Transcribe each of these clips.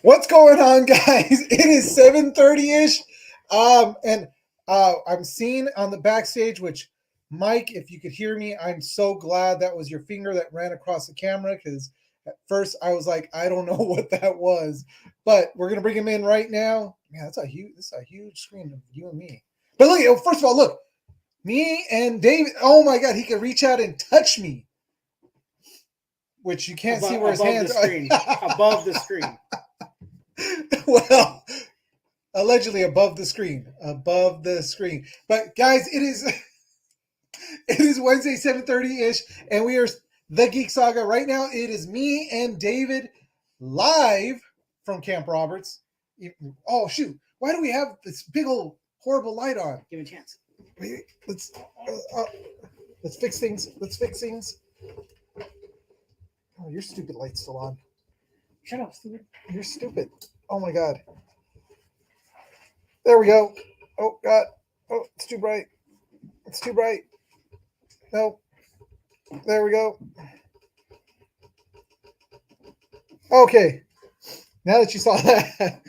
What's going on, guys? It is 7:30-ish. And I'm seeing on the backstage, which Mike, if you could hear me, I'm so glad that was your finger that ran across the camera because at first I was like, I don't know what that was. But we're gonna bring him in right now. Man, this is a huge screen of you and me. But look, first of all, look, me and David. Oh my god, he can reach out and touch me. Which you can't see where his hands are. Above the screen. Well, allegedly above the screen. But guys, it is Wednesday 7:30-ish, and we are the Geek Saga. Right now, it is me and David live from Camp Roberts. Oh shoot. Why do we have this big old horrible light on? Give me a chance. Wait, let's fix things. Oh, your stupid light's still on. Shut up, stupid. You're stupid. Oh my god. There we go. Oh god. Oh, it's too bright. Nope. There we go. Okay. Now that you saw that.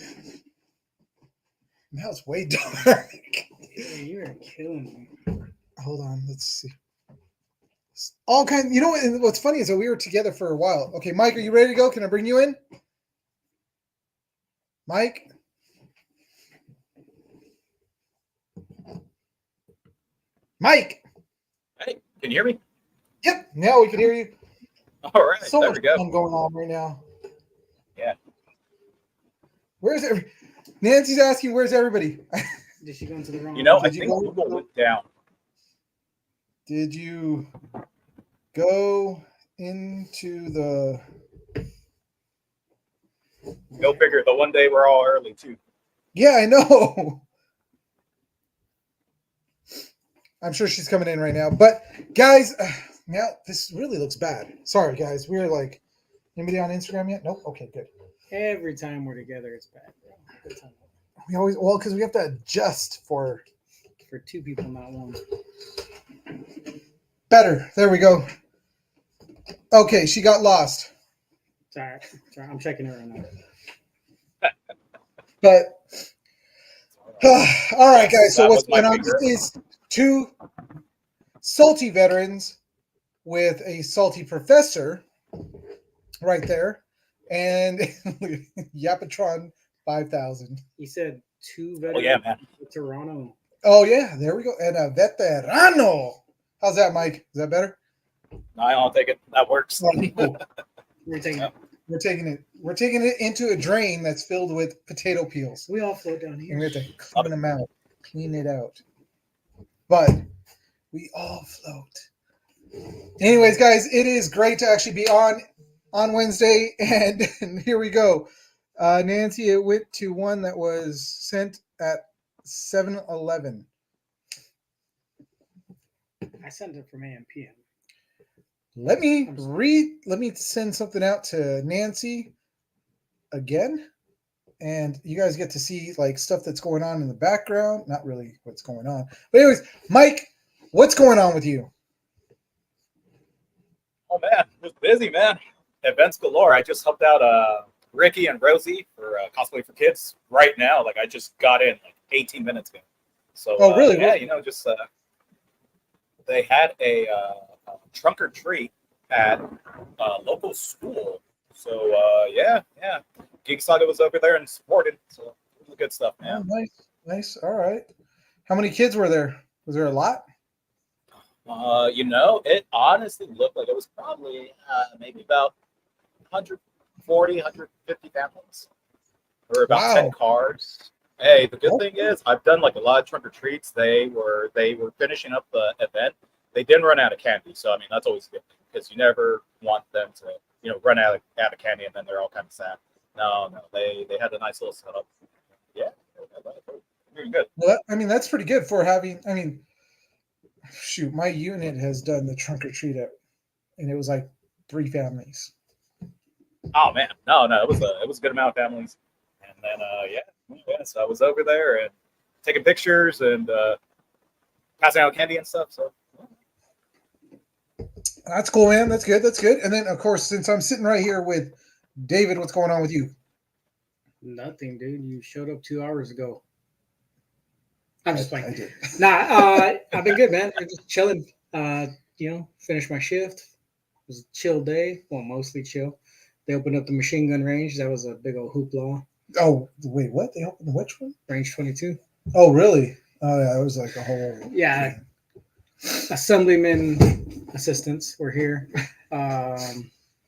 Now it's way dark. You're killing me. Hold on. Let's see. All kind. You know what? What's funny is that we were together for a while. Okay, Mike, are you ready to go? Can I bring you in? Mike? Mike! Hey, can you hear me? Yep, now we can hear you. All right, so there much we go. fun going on right now. Yeah. Where's everybody? Nancy's asking, where's everybody? Did she go into the wrong? I think Google went down. Did you go into the... Go figure. The one day we're all early, too. Yeah, I know. I'm sure she's coming in right now. But, guys, now this really looks bad. Sorry, guys. We're like... Anybody on Instagram yet? Nope. Okay, good. Every time we're together, it's bad. We always... Well, because we have to adjust for two people, not one. Better. There we go. Okay, she got lost. Sorry. I'm checking her right now. But all right, guys. So what's going on is two salty veterans with a salty professor right there, and Yapatron 5000. He said two veterans. Oh yeah, man. Toronto. Oh yeah, there we go. And a veterano. How's that, Mike? Is that better? No, I'll take it. That works. We're taking it. We're taking it into a drain that's filled with potato peels. We all float down here. And we have to clean them out. Clean it out. But we all float. Anyways, guys, it is great to actually be on Wednesday. And here we go. Nancy, it went to one that was sent at 7-Eleven. I sent it from AM PM. Let me send something out to Nancy again. And you guys get to see like stuff that's going on in the background. Not really what's going on. But anyways, Mike, what's going on with you? Oh man, it was busy, man. Events galore. I just helped out Ricky and Rosie for Cosplay for Kids right now. Like I just got in like 18 minutes ago. So really? Yeah, just they had a trunk or treat at a local school. So yeah. Geek Saga was over there and supported. So it was good stuff, man. Oh, nice. All right. How many kids were there? Was there a lot? It honestly looked like it was probably maybe about 140, 150 families. There were about 10 cars. Hey, the good thing is I've done like a lot of trunk or treats. They were finishing up the event. They didn't run out of candy, so I mean that's always good because you never want them to run out of candy and then they're all kind of sad. No, they had a nice little setup. Yeah, very good. Well, I mean that's pretty good for having. I mean, shoot, my unit has done the trunk or treat and it was like 3 families. Oh man, no, it was a good amount of families, and then so I was over there and taking pictures and passing out candy and stuff. So that's cool, man. That's good. And then of course, since I'm sitting right here with David, what's going on with you? Nothing, dude. You showed up 2 hours ago. I'm just I playing. did. Nah, I've been good, man. I'm just chilling. Finished my shift. It was a chill day. Well, mostly chill. They opened up the machine gun range. That was a big old hoopla. Oh, wait, what? They opened which one? Range 22. Oh, really? Oh, yeah, it was like a whole. Yeah. Assemblyman assistants were here.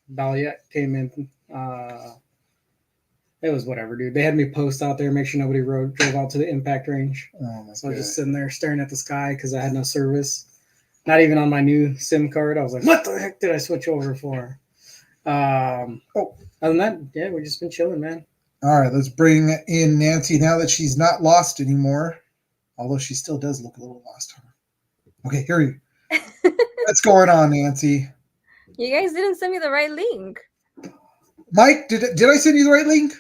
Valiant came in. It was whatever, dude. They had me post out there, make sure nobody drove out to the impact range. Oh, my So I was God. just sitting there staring at the sky because I had no service. Not even on my new SIM card. I was like, what the heck did I switch over for? Other than that, yeah, we've just been chilling, man. All right, let's bring in Nancy now that she's not lost anymore. Although she still does look a little lost. Okay, here you. What's going on, Nancy? You guys didn't send me the right link. Mike, did I send you the right link?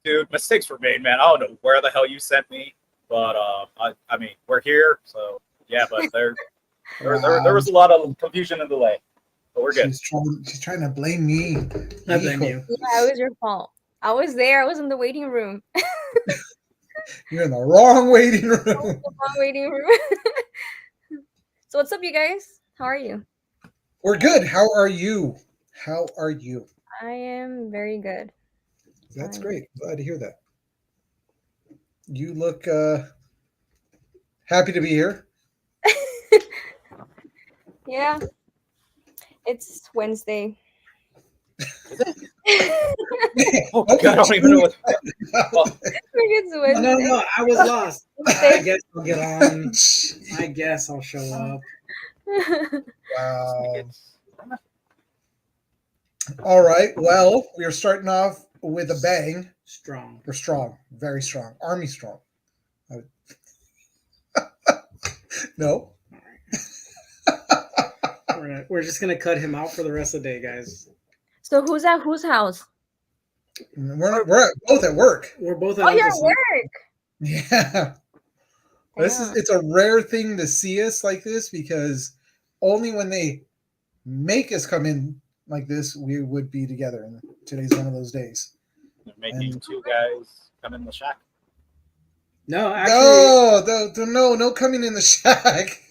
Dude, mistakes were made, man. I don't know where the hell you sent me, but I mean, we're here, so yeah. But there was a lot of confusion and delay, but we're good. She's trying to blame me. I blame you. Yeah, it was your fault. I was there. I was in the waiting room. You're in the wrong waiting room. The wrong waiting room. So what's up, you guys? How are you? We're good. How are you? How are you? I am very good. That's Fine. great. Glad to hear that. You look happy to be here. Yeah. It's Wednesday. Oh God, I don't even know what. It's Wednesday. No, I was lost. I guess I'll get on. I guess I'll show up. Wow. All right. Well, we are starting off with a bang. Strong. We're strong, very strong, Army strong. No. We're just gonna cut him out for the rest of the day, guys. So who's at whose house? We're both at work. We're both. Oh, you're at Uncle's- work. Yeah. Damn. It's a rare thing to see us like this because only when they make us come in like this we would be together. And today's one of those days. Making two guys come in the shack. No, actually, No coming in the shack.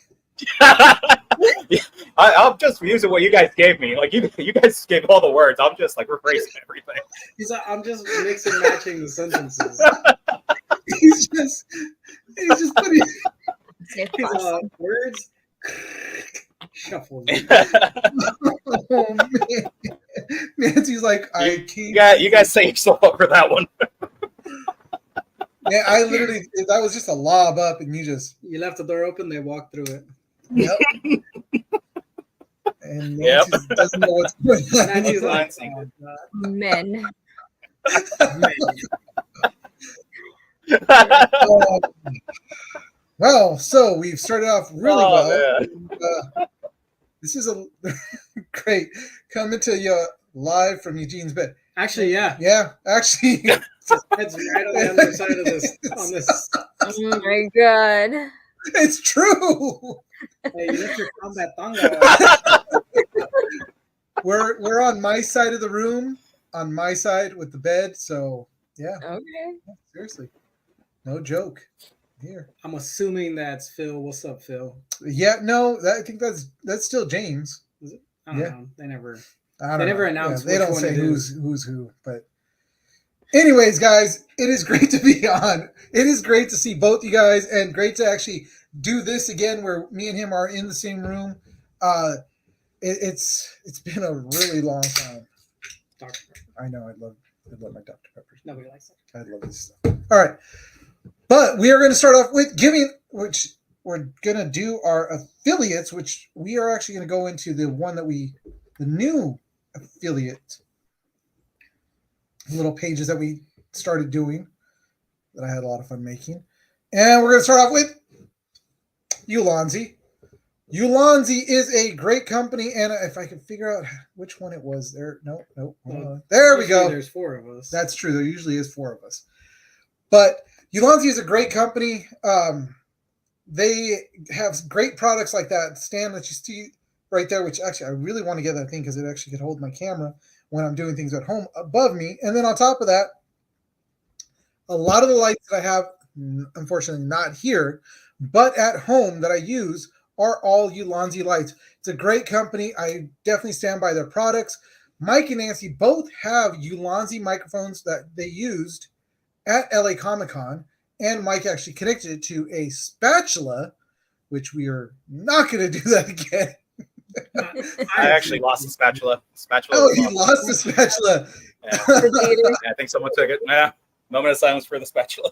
I'm just using what you guys gave me. Like you guys gave all the words. I'm just like rephrasing everything. he's like, I'm just mixing and matching the sentences. He's just putting. It's He's awesome. words shuffle. Oh man, Nancy's like I keep. You guys set yourself up for that one. Yeah, I literally that was just a lob up, and you just You left the door open, they walked through it. yep. And Yep. Nancy doesn't know what's going on. Nancy's like, Nancy. oh, God. Men. Well, so we've started off really Oh, well. man. This is a great coming to you live from Eugene's bed. Actually, yeah. Yeah, actually, It's right on the other side of this. On this. Oh my god. it's true. Hey, you left your combat thonga. We're on my side of the room, on my side with the bed. So yeah, Okay. seriously, no joke. Here, I'm assuming that's Phil. What's up, Phil? yeah, no, I think that's still James. I don't Yeah. know. They never. I don't They never know. announce they which don't one say it who's who. But anyways, guys, it is great to be on. It is great to see both you guys, and great to actually do this again, where me and him are in the same room. It's been a really long time. Dr. Pepper. I know. I love my Dr. Peppers. Nobody likes it. I love this stuff. All right, but we are going to start off with which we're going to do our affiliates, which we are actually going to go into the new affiliate little pages that we started doing that I had a lot of fun making. And we're going to start off with Ulanzi. Ulanzi is a great company, and if I can figure out which one it was there. Nope. Hold on. There we Usually go. There's 4 of us. That's true. There usually is 4 of us. But Ulanzi is a great company. They have great products like that stand that you see right there, which actually I really want to get that thing because it actually could hold my camera. when I'm doing things at home above me. And then on top of that, a lot of the lights that I have, unfortunately not here, but at home that I use are all Ulanzi lights. It's a great company. I definitely stand by their products. Mike and Nancy both have Ulanzi microphones that they used at LA Comic Con, and Mike actually connected it to a spatula, which we are not going to do that again. I actually lost the spatula. Oh, he lost the spatula. Yeah. I think someone took it. Nah, moment of silence for the spatula.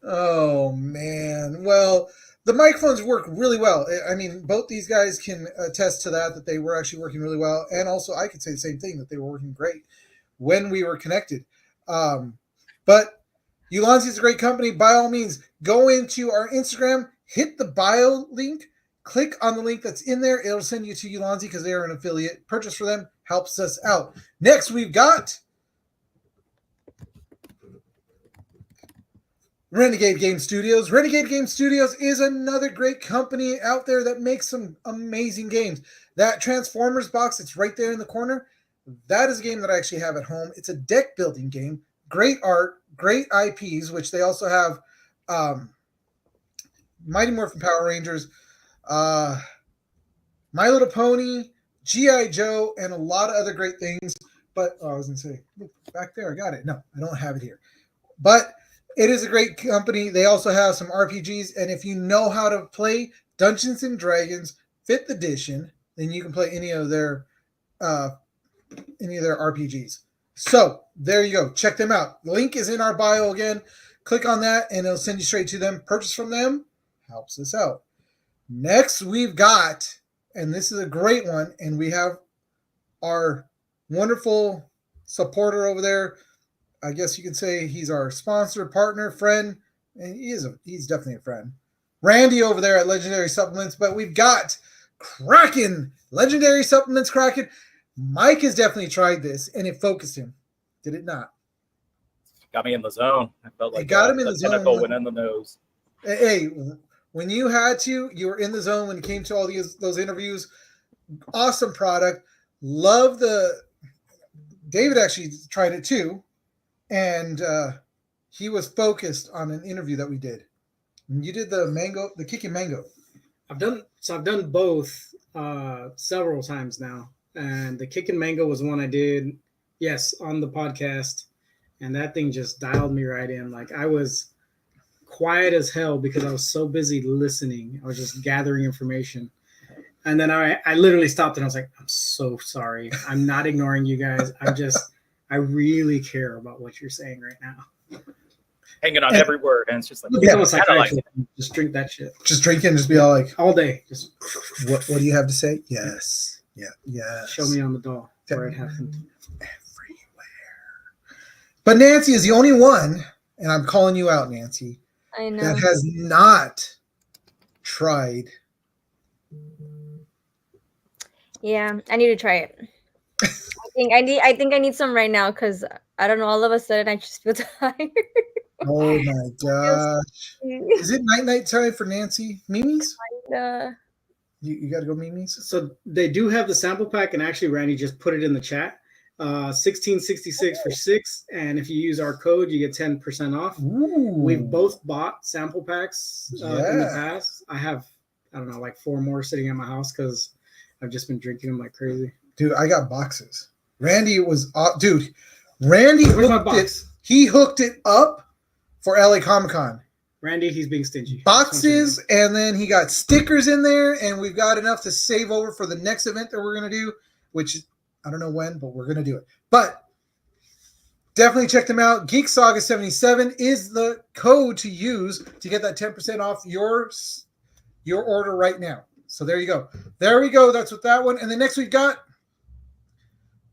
Oh, man. Well, the microphones work really well. I mean, both these guys can attest to that they were actually working really well. And also, I could say the same thing, that they were working great when we were connected. But Ulanzi is a great company. By all means, go into our Instagram, hit the bio link, click on the link that's in there. It'll send you to Ulanzi because they are an affiliate. Purchase for them helps us out. Next, we've got Renegade Game Studios. Renegade Game Studios is another great company out there that makes some amazing games. That Transformers box that's right there in the corner, that is a game that I actually have at home. It's a deck building game. Great art, great IPs, which they also have Mighty Morphin Power Rangers, My Little Pony, G.I. Joe, and a lot of other great things. But I was going to say, look, back there, I got it. No, I don't have it here. But it is a great company. They also have some RPGs. And if you know how to play Dungeons and Dragons 5th edition, then you can play any of their RPGs. So there you go. Check them out. The link is in our bio again. Click on that and it'll send you straight to them. Purchase from them. Helps us out. Next we've got, and this is a great one, and we have our wonderful supporter over there. I guess you can say he's our sponsor, partner, friend, and he's definitely a friend. Randy over there at Legendary Supplements, but we've got Kraken, Legendary Supplements Kraken. Mike has definitely tried this, and it focused him. Did it not? Got me in the zone. I felt like it got him in the tentacle zone. went in the nose. Hey, when you had to, you were in the zone when it came to all those interviews. Awesome product. Love the. David actually tried it too, and he was focused on an interview that we did. And you did the kicking mango. I've done both several times now, and the kicking mango was one I did, yes, on the podcast, and that thing just dialed me right in. Like I was quiet as hell because I was so busy listening. I was just gathering information. And then I literally stopped and I was like, I'm so sorry. I'm not ignoring you guys. I really care about what you're saying right now. Hanging on every word. And it's just like, just drink that shit. Just drink it and just be all like, all day. Just what do you have to say? Yes. Yeah. Yes. Show me on the doll where it happened. Everywhere. But Nancy is the only one, and I'm calling you out, Nancy, I know. that has not tried. Yeah, I need to try it. I think I need some right now because I don't know. All of a sudden, I just feel tired. Oh my gosh! Is it night time for Nancy? Mimi's? You got to go Mimi's. So they do have the sample pack, and actually, Randy just put it in the chat. 1666 for 6, and if you use our code, you get 10% off. Ooh. We've both bought sample packs in the past. I have, I don't know, like 4 more sitting at my house because I've just been drinking them like crazy. Dude, I got boxes. Randy was, Randy hooked it up for LA Comic Con. Randy, he's being stingy. Boxes, and then he got stickers in there, and we've got enough to save over for the next event that we're going to do, which I don't know when, but we're going to do it. But definitely check them out. Geek Saga 77 is the code to use to get that 10% off your order right now. So there you go. There we go. That's what that one. And then next we've got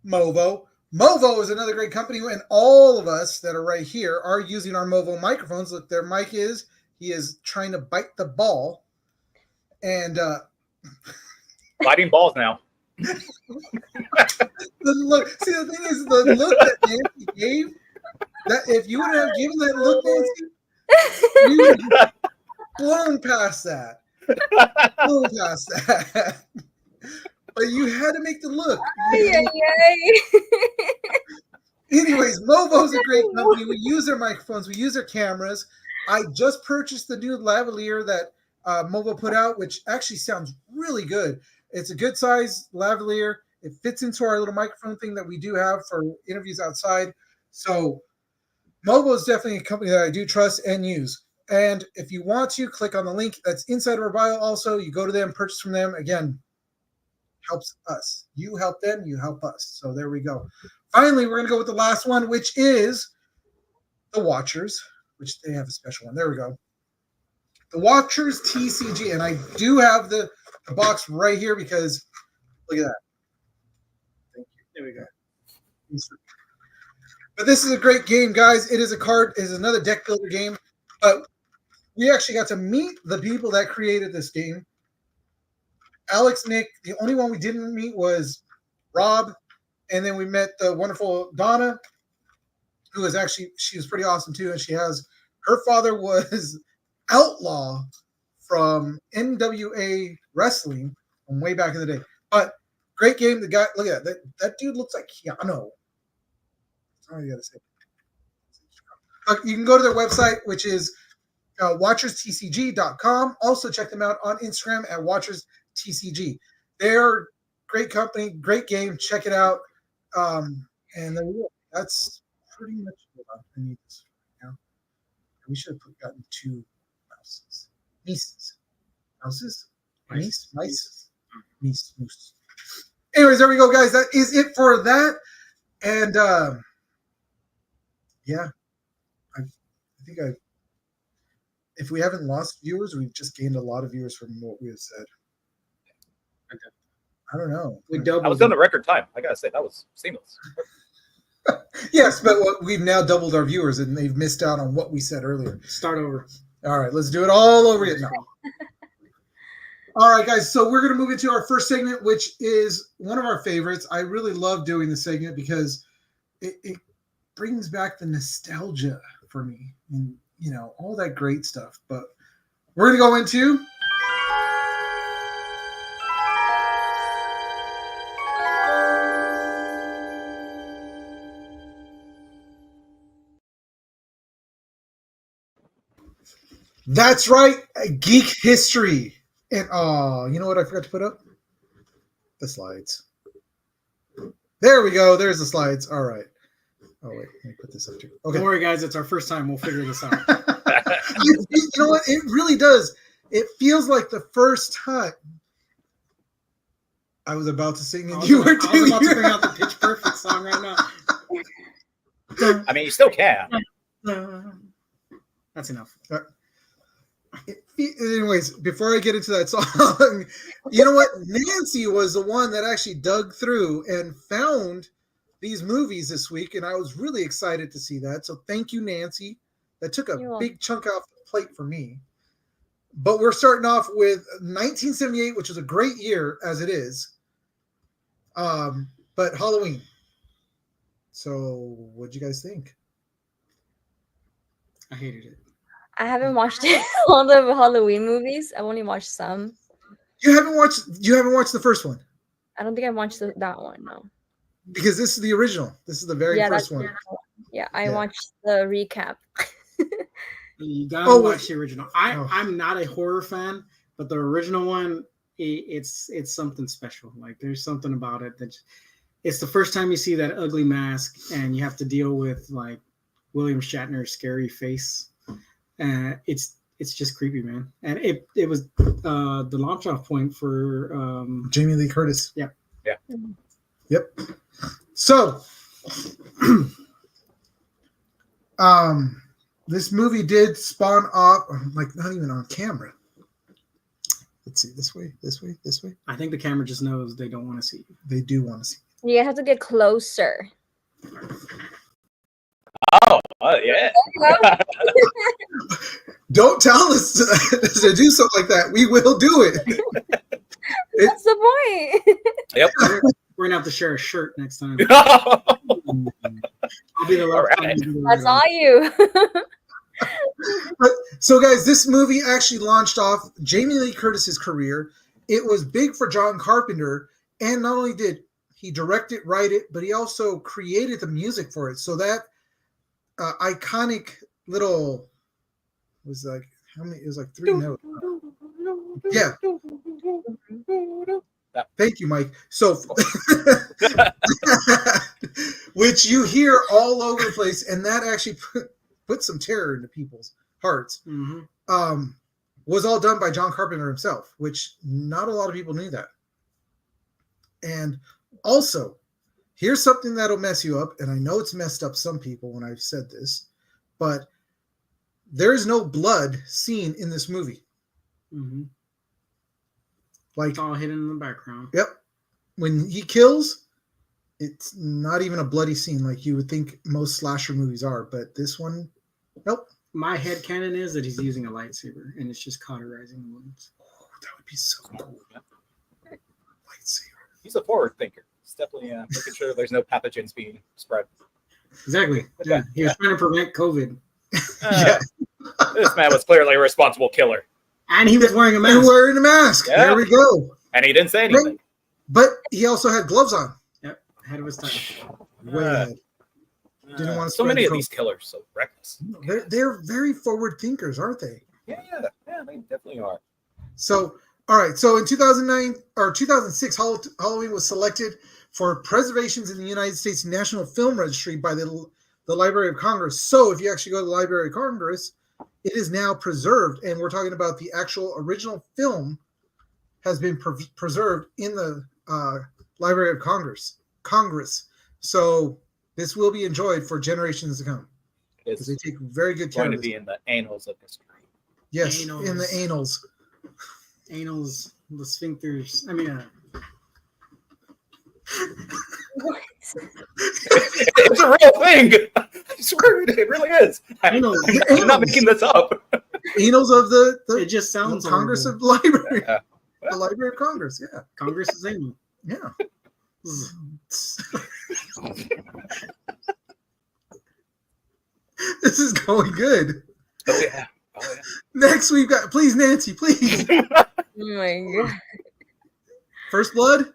Movo. Movo is another great company, and all of us that are right here are using our Movo microphones. Look, their mic is. He is trying to bite the ball. And biting balls now. The look. See, the thing is, the look that Nancy gave. That if you would have given that look, Nancy, you would have blown past that. but you had to make the look. Ay, ay, Anyways, Movo's a great company. We use their microphones. We use their cameras. I just purchased the new lavalier that Movo put out, which actually sounds really good. It's a good size lavalier. It fits into our little microphone thing that we do have for interviews outside. So Movo is definitely a company that I do trust and use. And if you want to, click on the link that's inside of our bio also. You go to them, purchase from them. Again, helps us. You help them, you help us. So there we go. Finally, we're going to go with the last one, which is the Watchers, which they have a special one. There we go. The Watchers TCG. And I do have the box right here because look at that. Thank you. There we go. But this is a great game, guys. It is another deck builder game. But we actually got to meet the people that created this game. Alex, Nick, the only one we didn't meet was Rob. And then we met the wonderful Donna, who is actually, she was pretty awesome too. And her father was Outlaw from NWA Wrestling from way back in the day. But great game. The guy, look at that dude looks like Keanu. That's all you got to say. You can go to their website, which is watcherstcg.com. Also check them out on Instagram at watcherstcg. They're great company, great game. Check it out. And there we go. That's pretty much what I need this right now. We should have gotten 2 mouses. Mice. Anyways, there we go, guys. That is it for that. And yeah, I think if we haven't lost viewers, we've just gained a lot of viewers from what we have said. I don't know. I was on the record time. I gotta say that was seamless. Yes, but we've now doubled our viewers, and they've missed out on what we said earlier. Start over. All right, let's do it all over again. No. All right, guys. So we're gonna move into our first segment, which is one of our favorites. I really love doing this segment because it brings back the nostalgia for me, and all that great stuff. But we're gonna go into. That's right, geek history. And you know what I forgot to put up? The slides. There we go. There's the slides. All right. Oh wait, let me put this up too. Okay. Don't worry, guys. It's our first time. We'll figure this out. You know what? It really does. It feels like the first time. I was about to sing, and you were too. I was about to bring out the Pitch Perfect song right now. I mean, you still can. That's enough. Anyways, before I get into that song, you know what? Nancy was the one that actually dug through and found these movies this week, and I was really excited to see that. So thank you, Nancy. That took a big chunk off the plate for me. But we're starting off with 1978, which is a great year as it is. But Halloween. So what'd you guys think? I hated it. I haven't watched all the Halloween movies. I've only watched some. You haven't watched the first one? I don't think I watched that one, no. Because this is the original. This is the very first one. Yeah, I watched the recap. You gotta watch the original. I'm not a horror fan, but the original one, it's something special. Like there's something about it that it's the first time you see that ugly mask, and you have to deal with like William Shatner's scary face. It's just creepy, man. And it was the launch off point for Jamie Lee Curtis. Yep. Yeah. Yep. So this movie did spawn off, like not even on camera. Let's see, this way. I think the camera just knows they don't want to see you. They do want to see. You have to get closer. Oh, yeah. Don't tell us to do something like that. We will do it. That's the point. Yep. We're gonna have to share a shirt next time. All I'll be the right. That's all you. So, guys, this movie actually launched off Jamie Lee Curtis's career. It was big for John Carpenter, And not only did he direct it, write it, but he also created the music for it. So that iconic little was like how many? It was like 3 notes. Yeah. Thank you, Mike. So, which you hear all over the place, and that actually put some terror into people's hearts. Mm-hmm. Was all done by John Carpenter himself, which not a lot of people knew that. And also, here's something that'll mess you up, and I know it's messed up some people when I've said this, but there is no blood seen in this movie. Mm-hmm. Like, It's all hidden in the background. yep, when he kills, it's not even a bloody scene like you would think most slasher movies are, but this one, nope. My headcanon is that he's using a lightsaber and it's just cauterizing the wounds. Oh, that would be so cool. Lightsaber. He's a forward thinker. He's definitely making sure there's no pathogens being spread. Exactly. Yeah. He was trying to prevent COVID. Yeah. This man was clearly a responsible killer. And he was wearing a And mask. wearing a mask. Yeah. There we go. And he didn't say anything. But he also had gloves on. Yep. Ahead of his time. Way ahead. Didn't want to So spread many the of COVID. these killers so reckless. They're very forward thinkers, aren't they? Yeah, they definitely are. So, all right. So in 2009 or 2006, Halloween was selected for preservations in the United States National Film Registry by the Library of Congress. So if you actually go to the Library of Congress, it is now preserved. And we're talking about the actual original film has been preserved in the Library of Congress. So this will be enjoyed for generations to come. Because It's they take very good care going of to this. be in the annals of history. Yes, Annals. in the annals. Anals, the sphincters. I mean, It's a real thing. I swear it really is. I'm not making this up. Annals of it the just sounds Congress horrible. of Library. Yeah. The Library of Congress, yeah. Congress is anal. Yeah. This is going good. Oh yeah. Next we've got, please, Nancy, please. Oh my god. First Blood?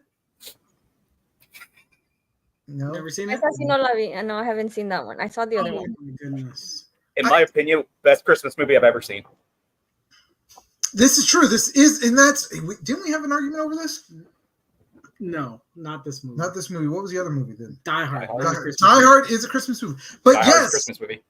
No. Never seen I it? saw Si No La Vi. No, I haven't seen that one. I saw the other Oh one. my goodness. In my opinion, best Christmas movie I've ever seen. This is true. This is, and that's, didn't we have an argument over this? No, not this movie. Not this movie. What was the other movie then? Die Hard. Die Hard. That's a Christmas Die movie. Hard is a Christmas movie. But Die Hard's a yes, Christmas movie.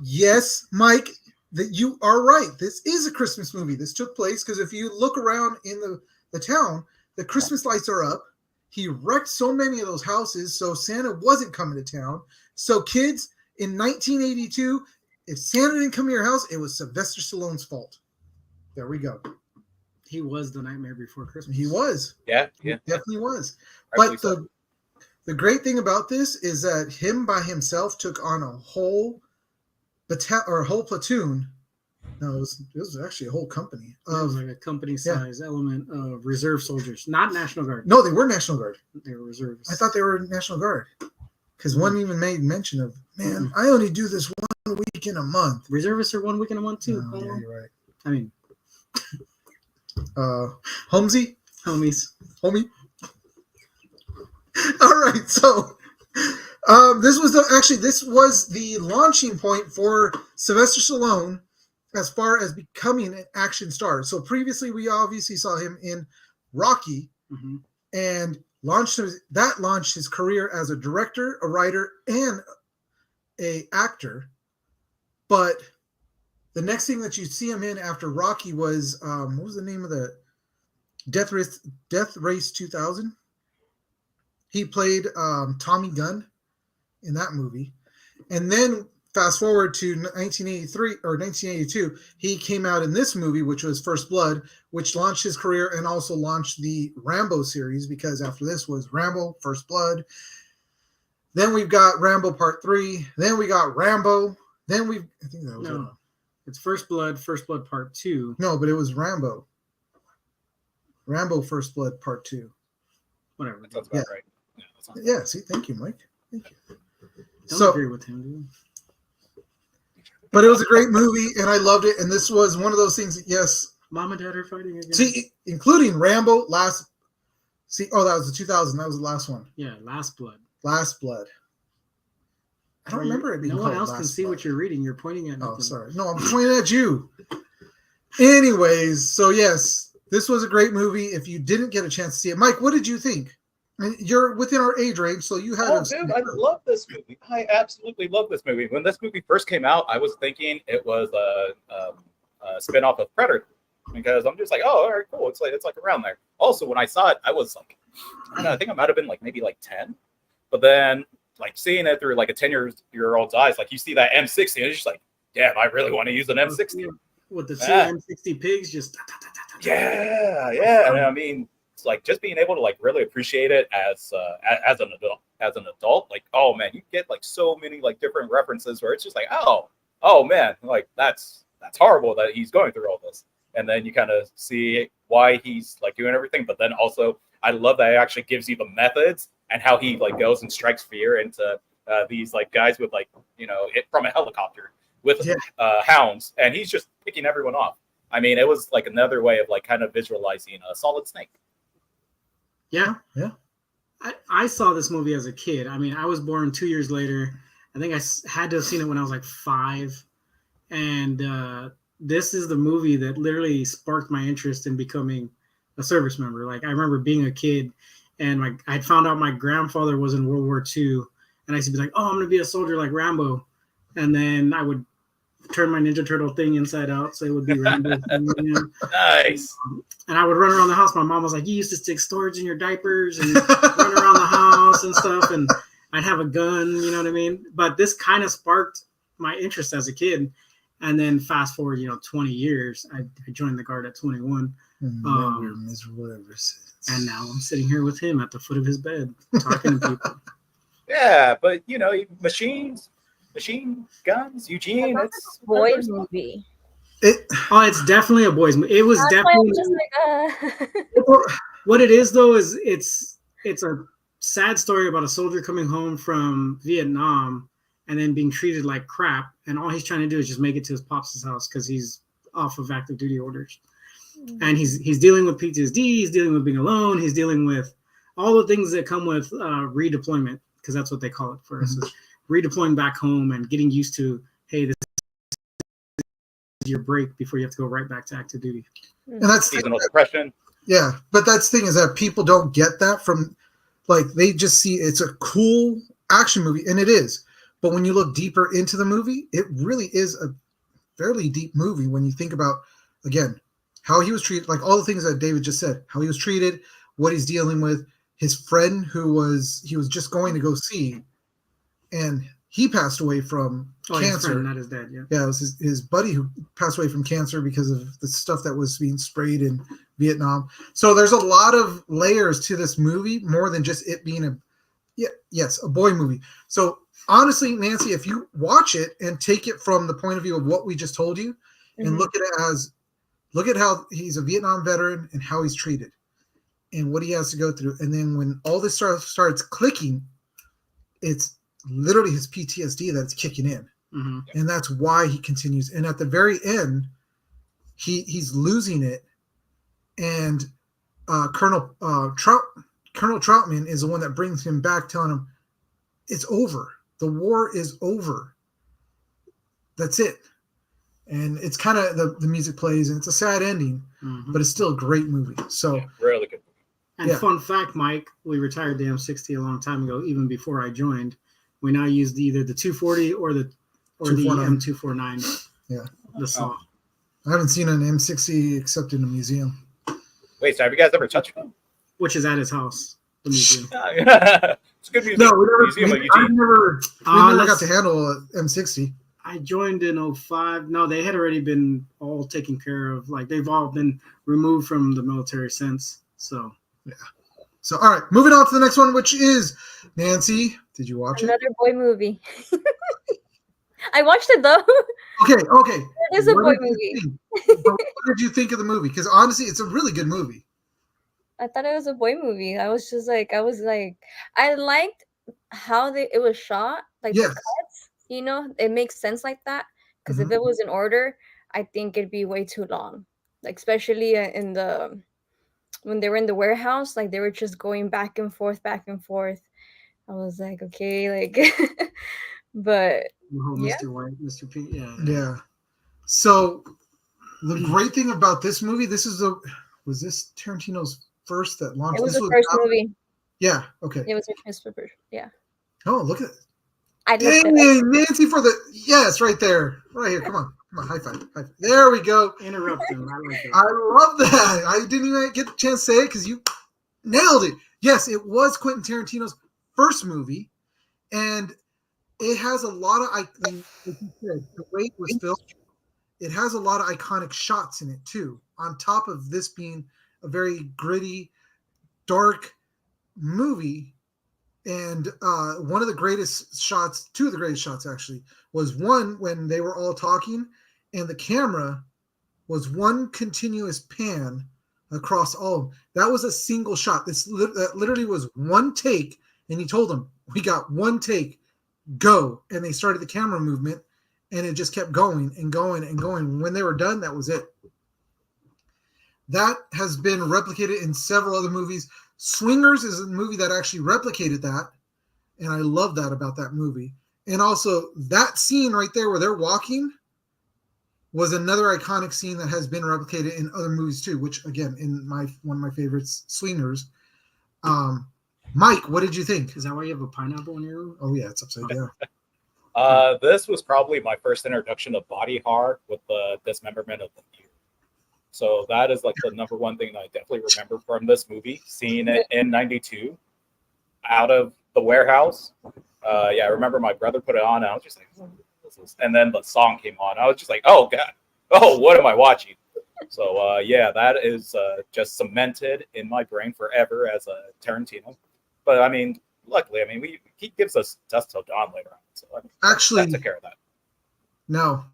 yes, Mike, that you are right. This is a Christmas movie. This took place because if you look around in the town, the Christmas lights are up. He wrecked so many of those houses, so Santa wasn't coming to town. So kids, in 1982, if Santa didn't come to your house, it was Sylvester Stallone's fault. There we go. He was the Nightmare Before Christmas. He was. Yeah. Definitely was. Rightfully But so. the great thing about this is that him by himself took on a whole platoon. No, it was actually a whole company It was of. like a company size element of reserve soldiers, not National Guard. No, they were National Guard. They were reservists. I thought they were National Guard because one even made mention of, man, I only do this 1 week in a month. reservists are 1 week in a month too. Oh, yeah, you're right. I mean, Holmesy, homies. homie. All right, so this was the launching point for Sylvester Stallone as far as becoming an action star. So previously, we obviously saw him in Rocky, Mm-hmm. and launched his career as a director, a writer, and a actor. But the next thing that you see him in after Rocky was what was the name of the Death Race 2000? He played Tommy Gunn in that movie. And then fast forward to 1983 or 1982, he came out in this movie, which was First Blood, which launched his career and also launched the Rambo series, because after this was Rambo, First Blood. Then we've got Rambo Part 3. Then we got Rambo. I think that was it. No, it's First Blood Part 2. No, but it was Rambo. Rambo First Blood Part 2. Whatever. That sounds about right. Yeah, that sounds Yeah, see, thank you, Mike. Thank you. Don't agree with him, dude. But it was a great movie, and I loved it. And this was one of those things that, yes, Mom and Dad are fighting again. see, including Rambo, See, oh, that was the 2000. That was the last one. Yeah, Last Blood. Last Blood. I don't Sorry, remember it being No one called else can Last see Blood. what you're reading. You're pointing at nothing. Oh, sorry. No, I'm pointing at you. Anyways, so yes, this was a great movie. If you didn't get a chance to see it, Mike, what did you think? I mean, you're within our age range, so you had. Oh, dude, I love this movie. I absolutely love this movie. When this movie first came out, I was thinking it was a spinoff of Predator, because I'm just like, oh, all right, cool. It's like around there. Also, when I saw it, I was like, I don't know, I think I might have been like maybe like 10, but then like seeing it through like a 10-year-old's eyes, like you see that M60, and it's just like, damn, I really want to use an M60. With the two Yeah. M60 pigs, just Yeah. And I mean, it's like just being able to like really appreciate it as an adult. Like, oh man, you get like so many like different references where it's just like, oh man, like that's horrible that he's going through all this. And then you kind of see why he's like doing everything. But then also, I love that it actually gives you the methods and how he like goes and strikes fear into these like guys with like, you know, it from a helicopter with hounds, and he's just picking everyone off. I mean, it was like another way of like kind of visualizing a Solid Snake. Yeah. Yeah. I saw this movie as a kid. I mean, I was born 2 years later. I think I had to have seen it when I was like 5. And this is the movie that literally sparked my interest in becoming a service member. Like, I remember being a kid, and I'd found out my grandfather was in World War II. And I used to be like, oh, I'm going to be a soldier like Rambo. And then I would turn my Ninja Turtle thing inside out, so it would be Rambo. Nice. And I would run around the house. My mom was like, you used to stick storage in your diapers and run around the house and stuff. And I'd have a gun, you know what I mean? But this kind of sparked my interest as a kid. And then fast forward, 20 years, I joined the Guard at 21. We're miserable ever since. And now I'm sitting here with him at the foot of his bed, talking to people. Yeah, but machine guns, Eugene. That's a boys movie. It's definitely a boys movie. It was That's why definitely I'm just like, what it is though is it's a sad story about a soldier coming home from Vietnam and then being treated like crap, and all he's trying to do is just make it to his pops' house because he's off of active duty orders. And he's dealing with PTSD, he's dealing with being alone, he's dealing with all the things that come with redeployment, because that's what they call it for us. Redeploying back home and getting used to, hey, this is your break before you have to go right back to active duty. And that's Seasonal depression. Yeah, but that's the thing is that people don't get that from, like, they just see it's a cool action movie, and it is. But when you look deeper into the movie, it really is a fairly deep movie when you think about, again, how he was treated, like all the things that David just said, how he was treated, what he's dealing with, his friend he was just going to go see, and he passed away from cancer. His friend, not his dad, yeah. Yeah, it was his buddy who passed away from cancer because of the stuff that was being sprayed in Vietnam. So there's a lot of layers to this movie, more than just it being a boy movie. So honestly, Nancy, if you watch it and take it from the point of view of what we just told you, and look at it as, look at how he's a Vietnam veteran and how he's treated and what he has to go through. And then when all this starts clicking, it's literally his PTSD that's kicking in. Mm-hmm. And that's why he continues. And at the very end, he's losing it. And Colonel Troutman is the one that brings him back, telling him it's over. The war is over. That's it. And it's kind of the music plays, and it's a sad ending, but it's still a great movie. So really good. And fun fact, Mike, we retired the M60 a long time ago, even before I joined. We now use either the 240 or the M249. Yeah, the saw. I haven't seen an M60 except in a museum. Wait, so have you guys ever touched it? Which is at his house, the museum. It's a good museum. No, we never got to handle an M60. I joined in 05. No, they had already been all taken care of. Like, they've all been removed from the military since. So, yeah. So, all right, moving on to the next one, which is Nancy. Did you watch another boy movie. I watched it though. Okay. It is a boy movie. What did you think of the movie? Because honestly, it's a really good movie. I thought it was a boy movie. I liked how it was shot, like the cuts. It makes sense like that. Because if it was in order, I think it'd be way too long. Like, especially in the when they were in the warehouse, like they were just going back and forth, back and forth. I was like, okay, like, but The whole yeah. Mr. White, Mr. Pink. Yeah. Yeah. So the great thing about this movie, was this Tarantino's first that launched? It was This the first out- movie. Yeah. Okay. It was a transfer. Yeah. Oh, look at it. I looked it up. Dang, Nancy for the yes, right there, right here. Come on, high five, high five. There we go. Interrupt him. I like it. I love that. I didn't even get a chance to say it because you nailed it. Yes, it was Quentin Tarantino's first movie, and it has a lot of, like you said, the way it was filmed, it has a lot of iconic shots in it too. On top of this being a very gritty, dark movie, and one of the greatest shots, two of the greatest shots actually, was one when they were all talking, and the camera was one continuous pan across all of them. That was a single shot. That literally was one take, and he told them, "We got one take, go." And they started the camera movement, and it just kept going and going and going. When they were done, that was it. That has been replicated in several other movies. Swingers is a movie that actually replicated that, and I love that about that movie. And also that scene right there where they're walking was another iconic scene that has been replicated in other movies too, which again, in one of my favorites, Swingers. Mike, what did you think? Is that why you have a pineapple in your room? Oh yeah, it's upside down. This was probably my first introduction to body horror with the dismemberment of the ear. So that is like the number one thing that I definitely remember from this movie, seeing it in '92 out of the warehouse. Yeah, I remember my brother put it on, and I was just like, "What is this?" And then the song came on. I was just like, "Oh God, oh, what am I watching?" So yeah, that is just cemented in my brain forever as a Tarantino. But I mean, luckily, I mean, he gives us Dusk Till Dawn later on, so I mean, Actually, that took care of that. No,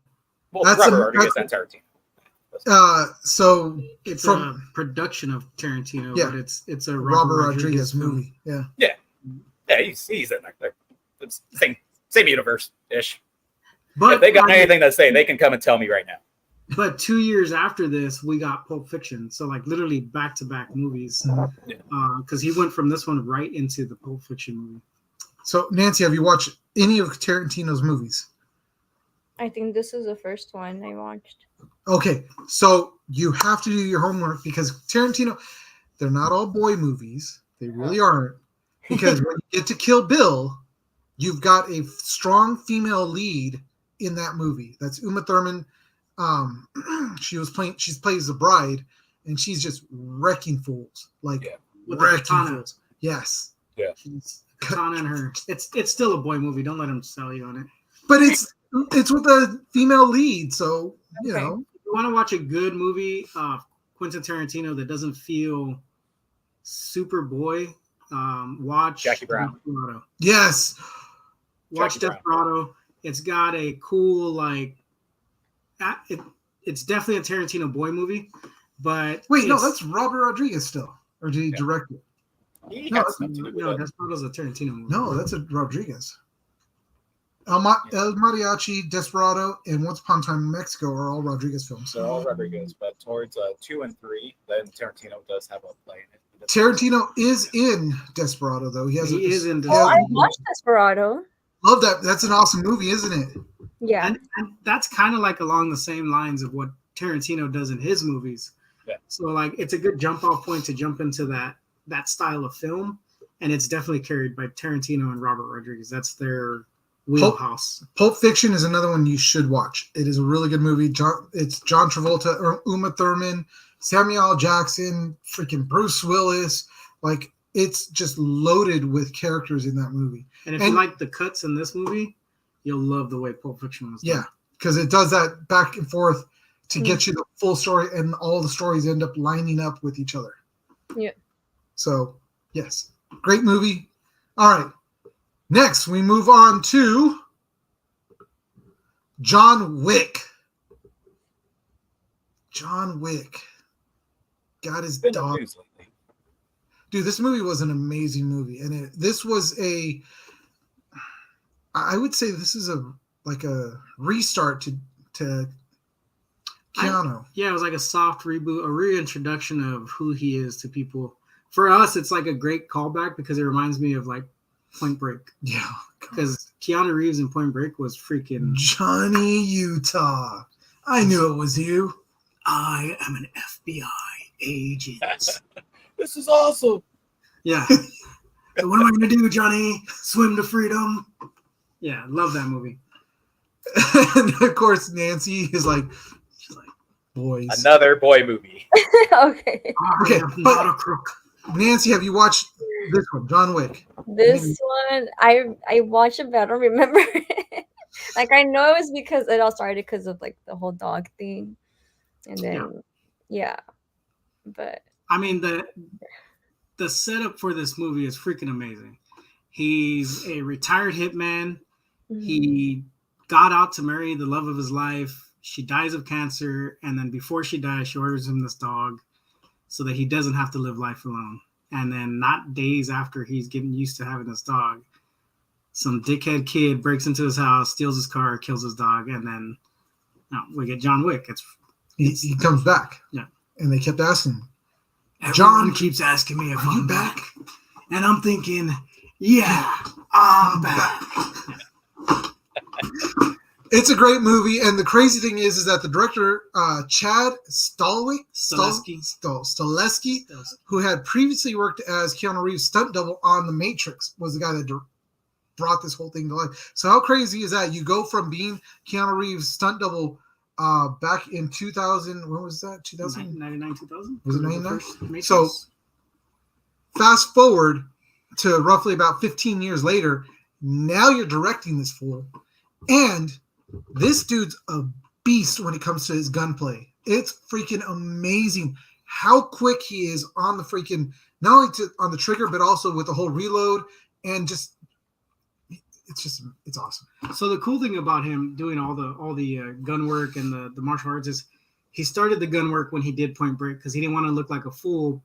Well, That's Robert a- Rodriguez that's- and Tarantino. so It's from a production of Tarantino, Yeah. but it's a Robert Rodriguez movie. Yeah. Yeah, he's in there. It's same universe ish. But If they got anything to say, they can come and tell me right now. But 2 years after this, we got Pulp Fiction. So like literally back to back movies. Because he went from this one right into the Pulp Fiction movie. So Nancy, have you watched any of Tarantino's movies? I think this is the first one I watched. Okay, so you have to do your homework because Tarantino, they're not all boy movies. They really aren't. Because when you get to Kill Bill, you've got a strong female lead in that movie. That's Uma Thurman. She plays the bride, and she's just wrecking fools. Like Yeah. With the wrecking katana. fools. Yes. She's Katana and her. It's still a boy movie. Don't let him sell you on it. But it's with a female lead, so you Okay. know. If you want to watch a good movie, Quentin Tarantino that doesn't feel super boy, watch Jackie Brown. Desperado. Yes. Watch Jackie Brown. Desperado. It's got a cool it's definitely a Tarantino boy movie, but Wait, no, it's- that's Robert Rodriguez still. Or did he Yeah. direct it? He No, had that's- something to do with no, it. Desperado's a Tarantino movie. No, that's a Rodriguez. El Mariachi, Desperado, and Once Upon a Time in Mexico are all Rodriguez films. So all Rodriguez, but towards 2 and 3, then Tarantino does have a play in it. Tarantino is in Desperado, though. He is in he Oh, I has- watched Desperado. Love that. That's an awesome movie, isn't it? Yeah. And that's kind of like along the same lines of what Tarantino does in his movies. Yeah. So like it's a good jump off point to jump into that style of film, and it's definitely carried by Tarantino and Robert Rodriguez. That's their wheelhouse. Pulp Fiction is another one you should watch. It is a really good movie. It's John Travolta, or Uma Thurman, Samuel L. Jackson, freaking Bruce Willis. Like, it's just loaded with characters in that movie. And if And- you like the cuts in this movie, you'll love the way Pulp Fiction was done. Yeah, because it does that back and forth to get you the full story, and all the stories end up lining up with each other. Yeah. So, yes, great movie. All right. Next, we move on to John Wick. John Wick got his Been in the dog. news lately. Dude, this movie was an amazing movie, and this was I would say this is a restart to Keanu. Yeah, it was like a soft reboot, a reintroduction of who he is to people. For us, it's like a great callback because it reminds me of like Point Break. Yeah. Because Keanu Reeves in Point Break was freaking Johnny Utah. I knew it was you. I am an FBI agent. This is awesome. Yeah. So what am I going to do, Johnny? Swim to freedom? Yeah, love that movie. And of course, Nancy is like, she's like, boys. Another boy movie. Okay. Okay, I'm but- not a crook. Nancy, have you watched this one, John Wick? This one, I watched it, but I don't remember. Like I know it was because it all started because of like the whole dog thing, and then yeah. But I mean the setup for this movie is freaking amazing. He's a retired hitman. He got out to marry the love of his life. She dies of cancer, and then before she dies, she orders him this dog so that he doesn't have to live life alone. And then not days after he's getting used to having this dog, some dickhead kid breaks into his house, steals his car, kills his dog, and then we get John Wick. He comes back. Yeah. And they kept asking him, John keeps asking me if I'm back. And I'm thinking, yeah, I'm back. It's a great movie, and the crazy thing is that the director, Chad Stahelski, who had previously worked as Keanu Reeves' stunt double on The Matrix, was the guy that brought this whole thing to life. So how crazy is that? You go from being Keanu Reeves' stunt double back in 2000, when was that? 2000? 99, 2000? Was it 99? So fast forward to roughly about 15 years later, now you're directing this fool, and this dude's a beast when it comes to his gunplay. It's freaking amazing how quick he is on the freaking, not only on the trigger, but also with the whole reload, and it's awesome. So the cool thing about him doing all the gun work and the martial arts is he started the gun work when he did Point Break because he didn't want to look like a fool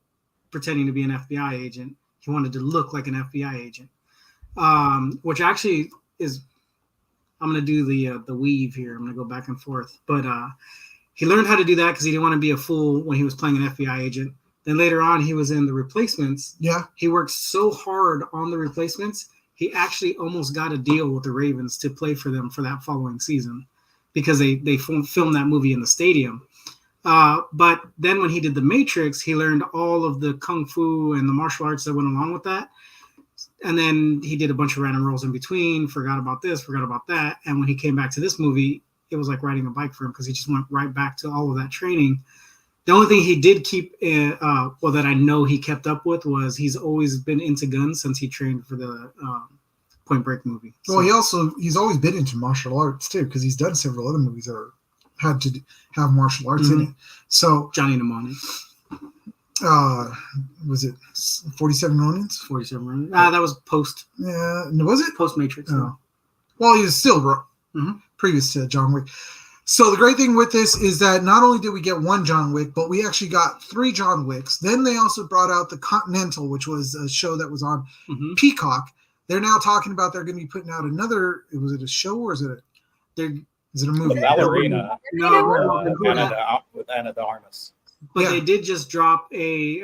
pretending to be an FBI agent. He wanted to look like an FBI agent, which actually is. I'm going to do the weave here. I'm going to go back and forth. But he learned how to do that because he didn't want to be a fool when he was playing an FBI agent. Then later on, he was in The Replacements. Yeah. He worked so hard on The Replacements, he actually almost got a deal with the Ravens to play for them for that following season because they filmed that movie in the stadium. But then when he did The Matrix, he learned all of the kung fu and the martial arts that went along with that. And then he did a bunch of random roles in between, forgot about this, forgot about that. And when he came back to this movie, it was like riding a bike for him because he just went right back to all of that training. The only thing he did keep, that I know he kept up with was he's always been into guns since he trained for the Point Break movie. So, well, he's always been into martial arts too because he's done several other movies that had to have martial arts in it. So Johnny Mnemonic. Was it 47 Ronins? 47 Ronins. That was post. Yeah, was it post Matrix? Oh. Well, he was still previous to John Wick. So the great thing with this is that not only did we get one John Wick, but we actually got 3 John Wicks. Then they also brought out The Continental, which was a show that was on Peacock. They're now talking about they're going to be putting out another. Was it a show or is it a movie? The Ballerina. No, with Ana de Armas. But they did just drop I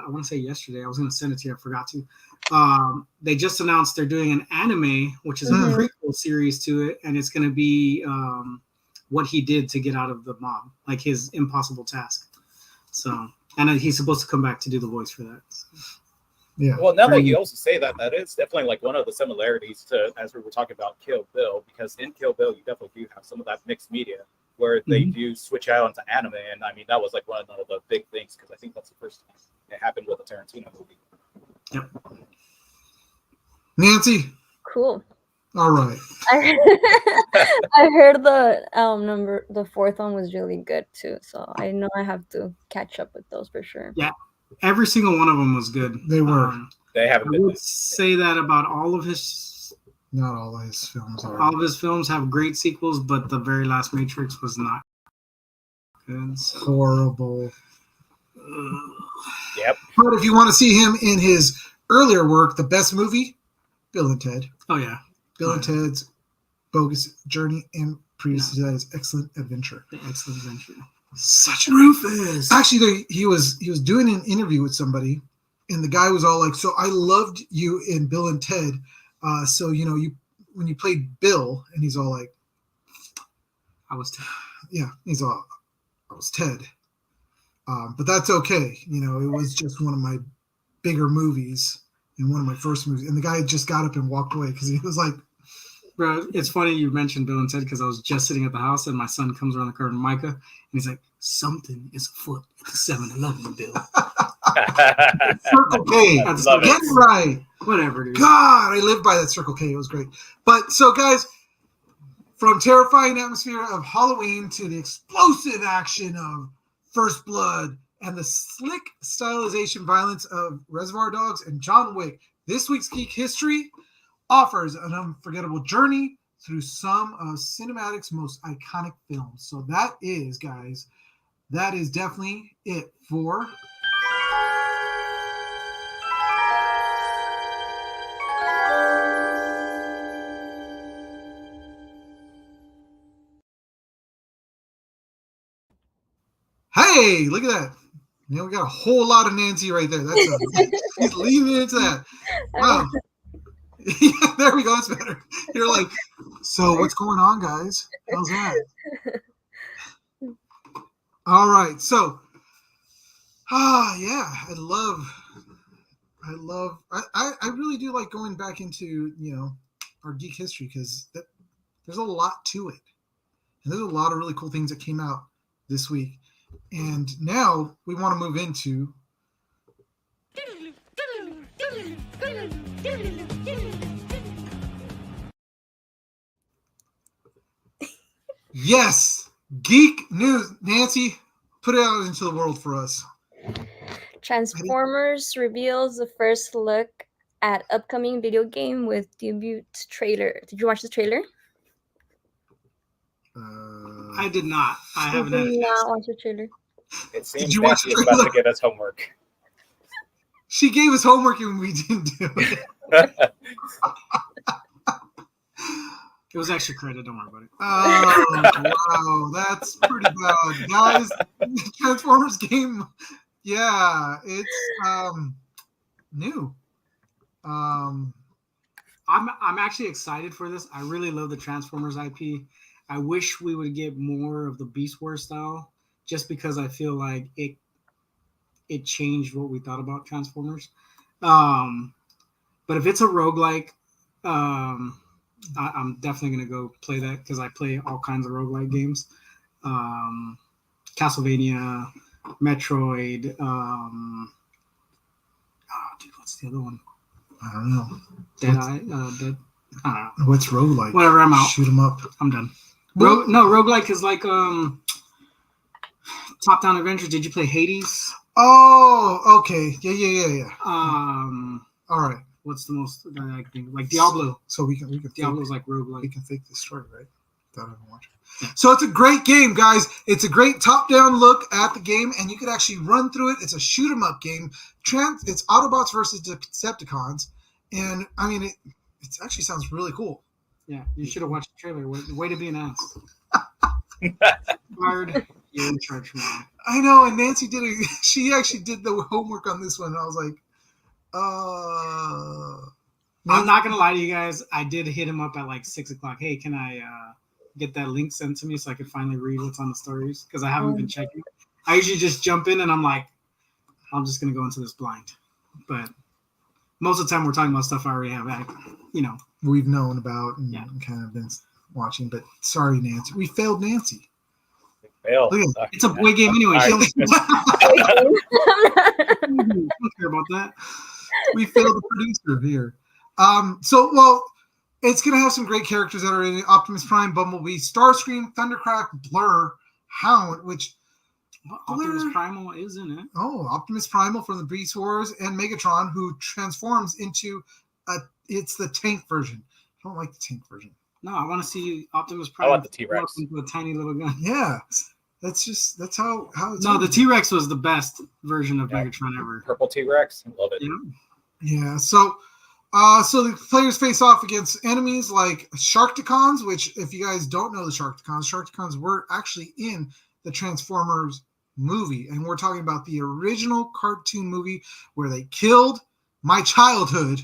want to say yesterday. I was going to send it to you. I forgot to. They just announced they're doing an anime, which is a prequel series to it, and it's going to be what he did to get out of the mob, like his impossible task. So, and he's supposed to come back to do the voice for that. So. Yeah. Well, now that you also say that, that is definitely like one of the similarities to, as we were talking about Kill Bill, because in Kill Bill, you definitely do have some of that mixed media where they do switch out into anime. And I mean, that was like one of the big things because I think that's the first time it happened with a Tarantino movie. Yep. Nancy. Cool. All right. I heard the 4th one was really good too, so I know I have to catch up with those for sure. Yeah, every single one of them was good. They were. They haven't I would say that about all of his. Not all of his films are. All of his films have great sequels, but the very last Matrix was not good. So. Horrible. Yep. But if you want to see him in his earlier work, the best movie, Bill and Ted. Oh yeah. Bill and Ted's Bogus Journey, and previous to that is Excellent Adventure. The Excellent Adventure. Such a Rufus. Actually, he was doing an interview with somebody, and the guy was all like, "So I loved you in Bill and Ted. So you when you played Bill," and he's all like, I was Ted. "Yeah," he's all, "I was Ted." But that's okay. It was just one of my bigger movies and one of my first movies. And the guy just got up and walked away because he was like, Bro, it's funny you mentioned Bill and Ted because I was just sitting at the house and my son comes around the corner, Micah, and he's like, something is afoot at the 7-Eleven, Bill. Circle K. Love Get it. it right. Whatever, dude. God, I lived by that Circle K. It was great. But so, guys, from terrifying atmosphere of Halloween to the explosive action of First Blood and the slick stylization violence of Reservoir Dogs and John Wick, this week's Geek History offers an unforgettable journey through some of cinematic's most iconic films. So that is, guys, that is definitely it for Hey, look at that. We got a whole lot of Nancy right there. He's leaning into that. Wow. Yeah, there we go. That's better. You're like, so what's going on, guys? How's that? All right. So, yeah, I really do like going back into, our geek history because there's a lot to it. And there's a lot of really cool things that came out this week. And now we want to move into yes, geek news. Nancy, put it out into the world for us. Transformers reveals the first look at upcoming video game with debut trailer. Did you watch the trailer? I did not. I haven't had a Did chance. not watch the trailer. It seems Did you watch Nancy the is about to trailer? give us homework. She gave us homework and we didn't do it. It was extra credit. Don't worry about it. Oh, wow. That's pretty bad. Guys, Transformers game, yeah, it's new. I'm actually excited for this. I really love the Transformers IP. I wish we would get more of the Beast Wars style, just because I feel like it changed what we thought about Transformers. But if it's a roguelike, I'm definitely gonna go play that because I play all kinds of roguelike games. Castlevania, Metroid. Dude, what's the other one? I don't know. Dead Eye. Dead. I don't know. What's roguelike? Whatever. I'm out. Shoot 'em up. I'm done. Roguelike is like top-down adventure. Did you play Hades? Oh, okay. Yeah. All right. What's the most thing? Like Diablo. So we can Diablo's like roguelike. we can fake this story, right? Without even watching. So it's a great game, guys. It's a great top-down look at the game, and you could actually run through it. It's a shoot-'em-up game. It's Autobots versus Decepticons, and I mean, it actually sounds really cool. Yeah, you should have watched the trailer. Way to be an ass. Fired. You're in charge now. I know, and Nancy did it. She actually did the homework on this one. And I was like, I'm not gonna lie to you guys. I did hit him up at like 6:00. Hey, can I get that link sent to me so I can finally read what's on the stories? Because I haven't been checking. I usually just jump in and I'm like, I'm just gonna go into this blind. But most of the time we're talking about stuff I already have. We've known about and Yeah. kind of been watching. But sorry, Nancy, we failed Nancy. Failed. Look at It's a boy game anyway. All She right. don't care about that. We failed the producer here. It's gonna have some great characters that are in it. Optimus Prime, Bumblebee, Starscream, Thundercrack, Blur, Hound, which Optimus Primal is in it. Optimus Primal from the Beast Wars, and Megatron, who transforms into it's the tank version. I don't like the tank version. No, I want to see Optimus I Prime want the T-Rex. into a tiny little gun. Yeah, that's how it's. No, the T-Rex was the best version of Yeah. Megatron ever. Purple T-Rex. Love it. Yeah. Yeah. So, So the players face off against enemies like Sharkticons, which, if you guys don't know the Sharkticons were actually in the Transformers movie, and we're talking about the original cartoon movie where they killed my childhood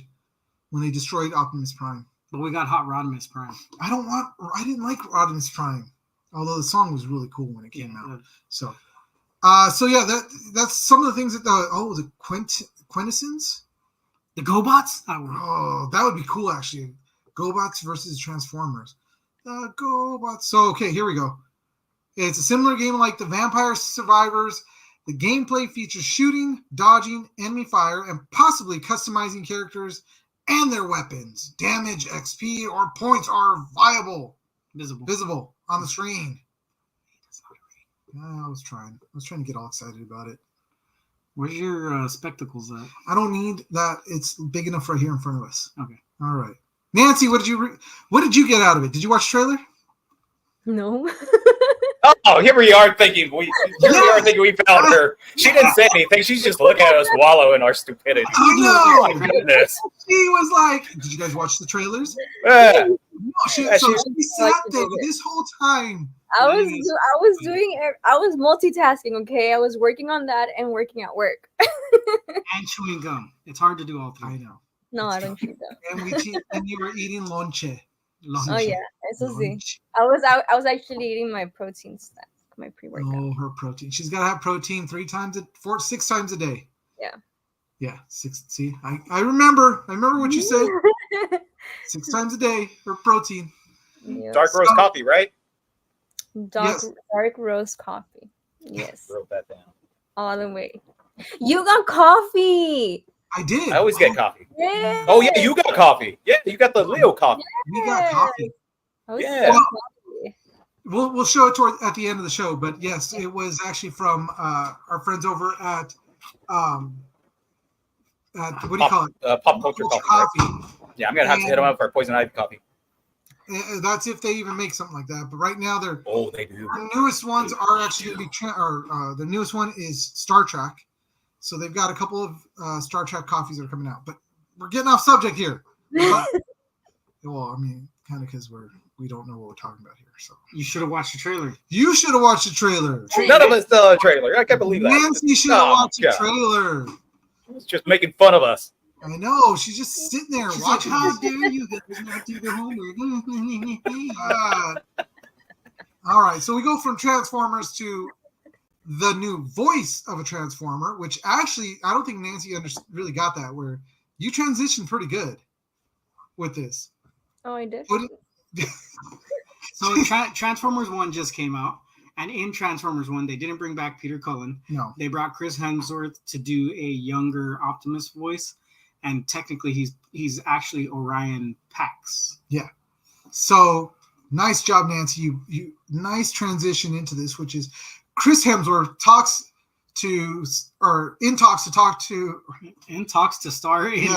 when they destroyed Optimus Prime. But we got Hot Rodimus Prime. I didn't like Rodimus Prime, although the song was really cool when it came out. So yeah, that's some of the things that the Quintessence. The GoBots? Oh, that would be cool, actually. GoBots versus Transformers. The GoBots. So, okay, here we go. It's a similar game like the Vampire Survivors. The gameplay features shooting, dodging, enemy fire, and possibly customizing characters and their weapons. Damage, XP, or points are visible on the screen. I was trying to get all excited about it. Where's your spectacles at? I don't need that. It's big enough right here in front of us. Okay. All right. Nancy, what did you get out of it? Did you watch the trailer? No. Oh, here we are thinking we found her. She didn't say anything. She's just looking at us wallow in our stupidity. I know. Oh my goodness. She was like, "Did you guys watch the trailers?" Yeah. No, she sat there this whole time. I was multitasking. Okay, I was working on that and working at work. And chewing gum. It's hard to do all three. I know. No, I don't chew them. And you were eating lonche. Oh yeah, eso sí. I was actually eating my protein snack, my pre-workout. Oh, her protein. She's got to have protein 6 times a day. Yeah. Yeah, 6. See, I remember what you said. 6 times a day for protein. Yes. Dark roast coffee, right? Dark roast coffee. Yes. Wrote that down. All the way. You got coffee. I did. I always get coffee. Yeah. Oh yeah, you got coffee. Yeah, you got the Leo coffee. We got coffee. Yeah. We'll show it at the end of the show, but yes, it was actually from our friends over at what do you call it? Pop Culture Coffee. Right? Yeah, I'm gonna have to hit them up for Poison Ivy coffee. That's if they even make something like that. But right now, they do. The newest ones are actually going to be the newest one is Star Trek. So they've got a couple of Star Trek coffees that are coming out. But we're getting off subject here. But, well, I mean, kind of because we don't know what we're talking about here. So you should have watched the trailer. You should have watched the trailer. None of us saw a trailer. I can't believe that. Nancy should have watched the trailer. She's just making fun of us. I know. She's just sitting there watching. Like, how dare you guys not do the homework? All right. So we go from Transformers to the new voice of a Transformer, which actually, I don't think Nancy really got that, where you transitioned pretty good with this. Oh, I did? So Transformers 1 just came out, and in Transformers 1, they didn't bring back Peter Cullen. No. They brought Chris Hemsworth to do a younger Optimus voice, and technically he's actually Orion Pax. Yeah. So, nice job, Nancy. You nice transition into this, which is Chris Hemsworth in talks to star in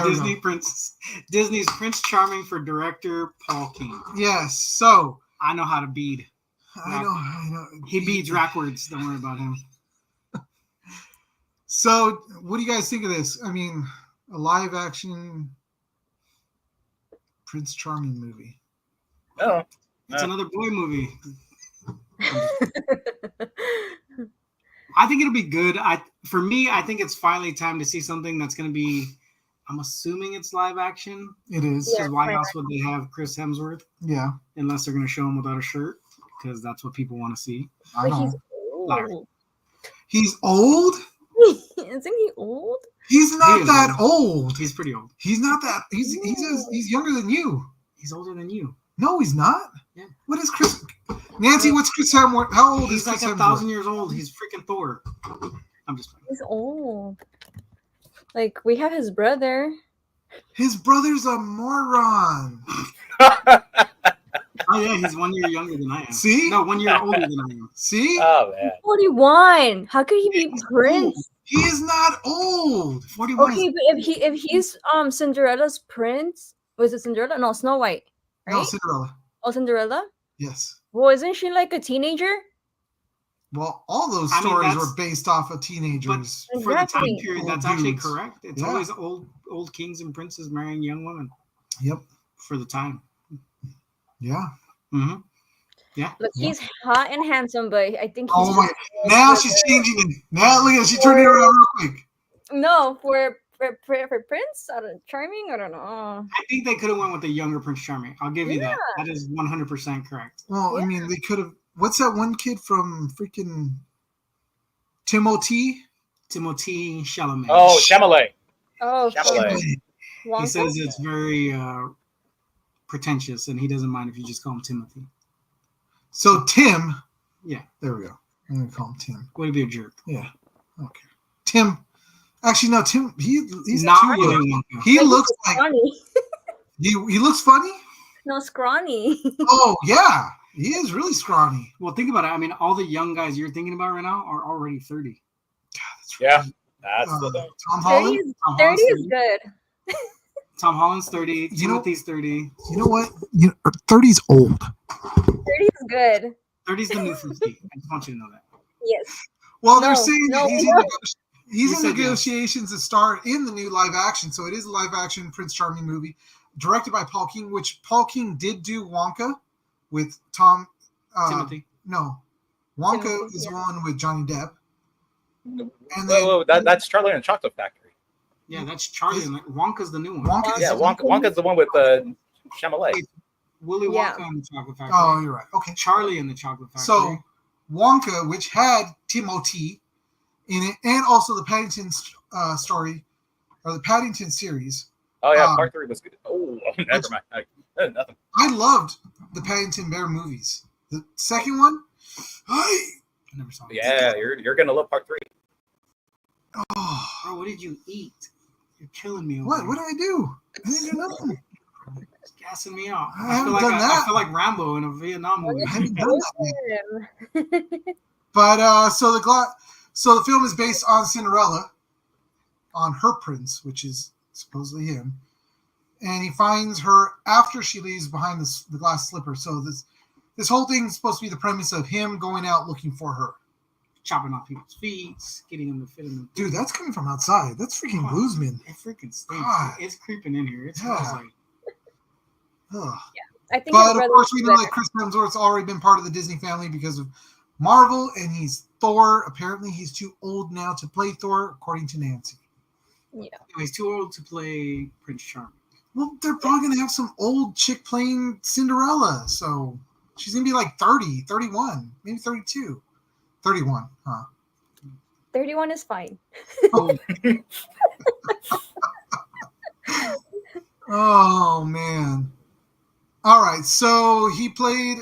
Disney's Prince Charming for director Paul King. Yes. So I know how to bead. I know. He beads backwards. Don't worry about him. So, what do you guys think of this? I mean, a live action Prince Charming movie. No. It's another boy movie. I think it'll be good. For me, I think it's finally time to see something that's going to be. I'm assuming it's live action. It is. Because why else would they have Chris Hemsworth? Yeah. Unless they're going to show him without a shirt, because that's what people want to see. I know. He's old. He's old? Isn't he old? He's not that old. He's pretty old. He's not that. He's younger than you. He's older than you. No, he's not. Yeah. What is Chris? Nancy, what's Chris Hemsworth? How old is Chris Hemsworth? He's like 1,000 years old. He's freaking Thor. I'm just playing. He's old. Like, we have his brother. His brother's a moron. Oh, yeah, he's 1 year younger than I am. See? No, 1 year older than I am. See? Oh, man. 41. How could he be Prince? He is not old. 41. Okay, but if he's Cinderella's prince, was it Cinderella? No, Snow White. Right? No, Cinderella. Oh, Cinderella? Yes. Well, isn't she like a teenager? Well, all those I mean, stories that's- were based off of teenagers. For the time Exactly. period, Old that's actually dudes. correct. It's Yeah. always old kings and princes marrying young women Yep. for the time. Yeah. Mm-hmm. Look, Yeah. he's hot and handsome, but I think he's Oh my! just- Now she's changing it. Now look at she turned it around real quick. No, for Prince, Charming, I don't know. I think they could have went with the younger Prince Charming. I'll give you that. That is 100% correct. Well, I mean, they could have. What's that one kid from freaking Timothy? Timothée Chalamet. Oh, Chalamet. Oh, Chalamet. He Wonka? says it's very pretentious, and he doesn't mind if you just call him Timothy. So Tim. Yeah. There we go. I'm gonna call him Tim. Way to be a jerk. Yeah. Okay. Tim. Actually, no. Tim. He's Not too good. Willy Wonka. He Like, he's looks like scrawny. he looks funny. No, scrawny. Oh yeah, he is really scrawny. Well, think about it. I mean, all the young guys you're thinking about right now are already 30. Yeah, that's the thing. Tom 30 Holland. is, Tom 30 Holland's is good. Tom Holland's 30. You know- Timothy's 30. You know what? 30's old. 30 is good. 30's the new 50. I just want you to know that. Yes. Well, they're No, saying no, that he's no. in You said yes. negotiations to star in the new live action. So it is a live action Prince Charming movie directed by Paul King, which Paul King did do Wonka with Tom. Timothy. No, Wonka Timothy, is yeah. one with Johnny Depp. And Whoa, that's Charlie and the Chocolate Factory. Yeah, that's Charlie. And Wonka's the new one. Wonka is Yeah, the- Wonka's the one with Chalamet. Willy Yeah. Wonka and the Chocolate Factory. Oh, you're right. Okay. Charlie and the Chocolate Factory. So Wonka, which had Timothy in it, and also the Paddington story, or the Paddington series. Oh yeah, Um, part 3 was good. Oh, never mind. Nothing. I loved the Paddington Bear movies. The second one, I never saw it. Yeah, you're gonna love part 3. oh, Bro, what did you eat? You're killing me. over what? here. What did I do? I didn't do nothing. It's gassing me out. I I feel haven't like done I that. feel like Rambo in a Vietnam movie. I haven't done that yet. Him. But so the film is based on Cinderella, on her prince, which is supposedly him, and he finds her after she leaves behind the glass slipper. So this whole thing is supposed to be the premise of him going out looking for her. Chopping off people's feet, getting them to fit in the Dude, that's coming from outside. That's freaking Wow. Bluesman. It freaking stinks. God. It's creeping in here. It smells Yeah. like Ugh. I think his But of brother course, we was know better. that Chris Hemsworth's already been part of the Disney family because of Marvel, and he's Thor. Apparently, he's too old now to play Thor, according to Nancy. he's too old to play Prince Charming. Well, they're probably going to have some old chick playing Cinderella. So she's going to be like 30, 31, maybe 32. 31, huh? 31 is fine. Oh, man. All right. So he played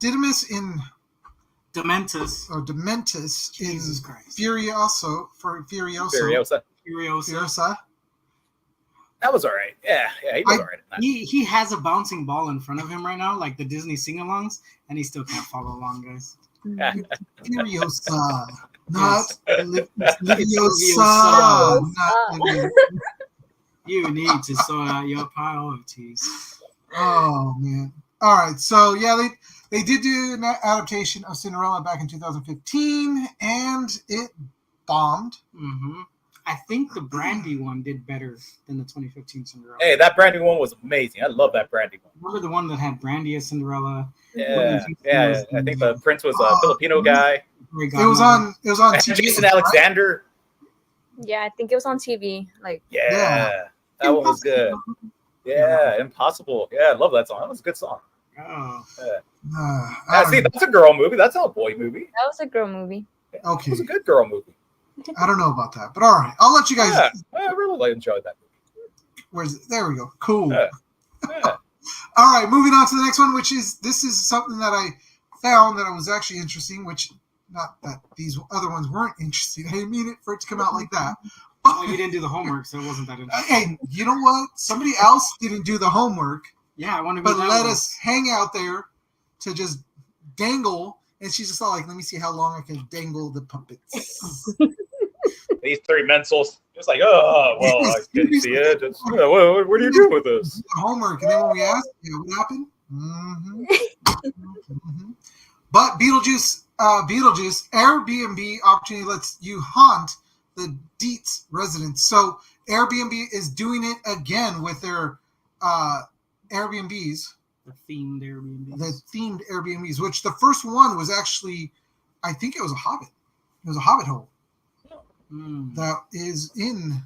Didymus in, Dementus. or Dementus Jesus in Christ. Furiosa. Furiosa. That was all right. Yeah, he was all right. He has a bouncing ball in front of him right now, like the Disney sing-alongs, and he still can't follow along, guys. Furiosa. Not Leviosa. Leviosa. Not Leviosa. You need to sort out your priorities. Oh man! All right, so yeah, they did do an adaptation of Cinderella back in 2015, and it bombed. Mm-hmm. I think the Brandy one did better than the 2015 Cinderella. Hey, that Brandy one was amazing. I love that Brandy one. Remember the one that had Brandy as Cinderella? Yeah. I think the prince was a Filipino guy. It was on TV. Jason Alexander. Yeah, I think it was on TV. Like, Yeah, that one was good. Yeah, Impossible. Yeah, I love that song. That was a good song. Oh. I See, don't that's a girl movie. That's not a boy movie. that was a girl movie. know. Okay, It was a good girl movie. I don't know about that, but all right, I'll let you guys. Yeah, I really enjoyed that movie. Where's it? There we go. Cool. Yeah. Yeah. All right, moving on to the next one, which is something that I found that was actually interesting. Which, not that these other ones weren't interesting. I didn't mean it for it to come out like that. Well, you didn't do the homework, so it wasn't that interesting. Hey, you know what? Somebody else didn't do the homework, Yeah, I want to be but that let one. us hang out there to just dangle. And she's just like, let me see how long I can dangle the puppets. These three mentals. It's like, oh, well, I couldn't see it. Just, what do you do with this? Homework. And then when we asked, what happened? Mm-hmm. Mm-hmm. But Beetlejuice Airbnb opportunity lets you haunt the Dietz residence. So Airbnb is doing it again with their Airbnbs, The themed Airbnb. the themed Airbnbs, which the first one was actually, I think it was a Hobbit. It was a Hobbit hole that is in,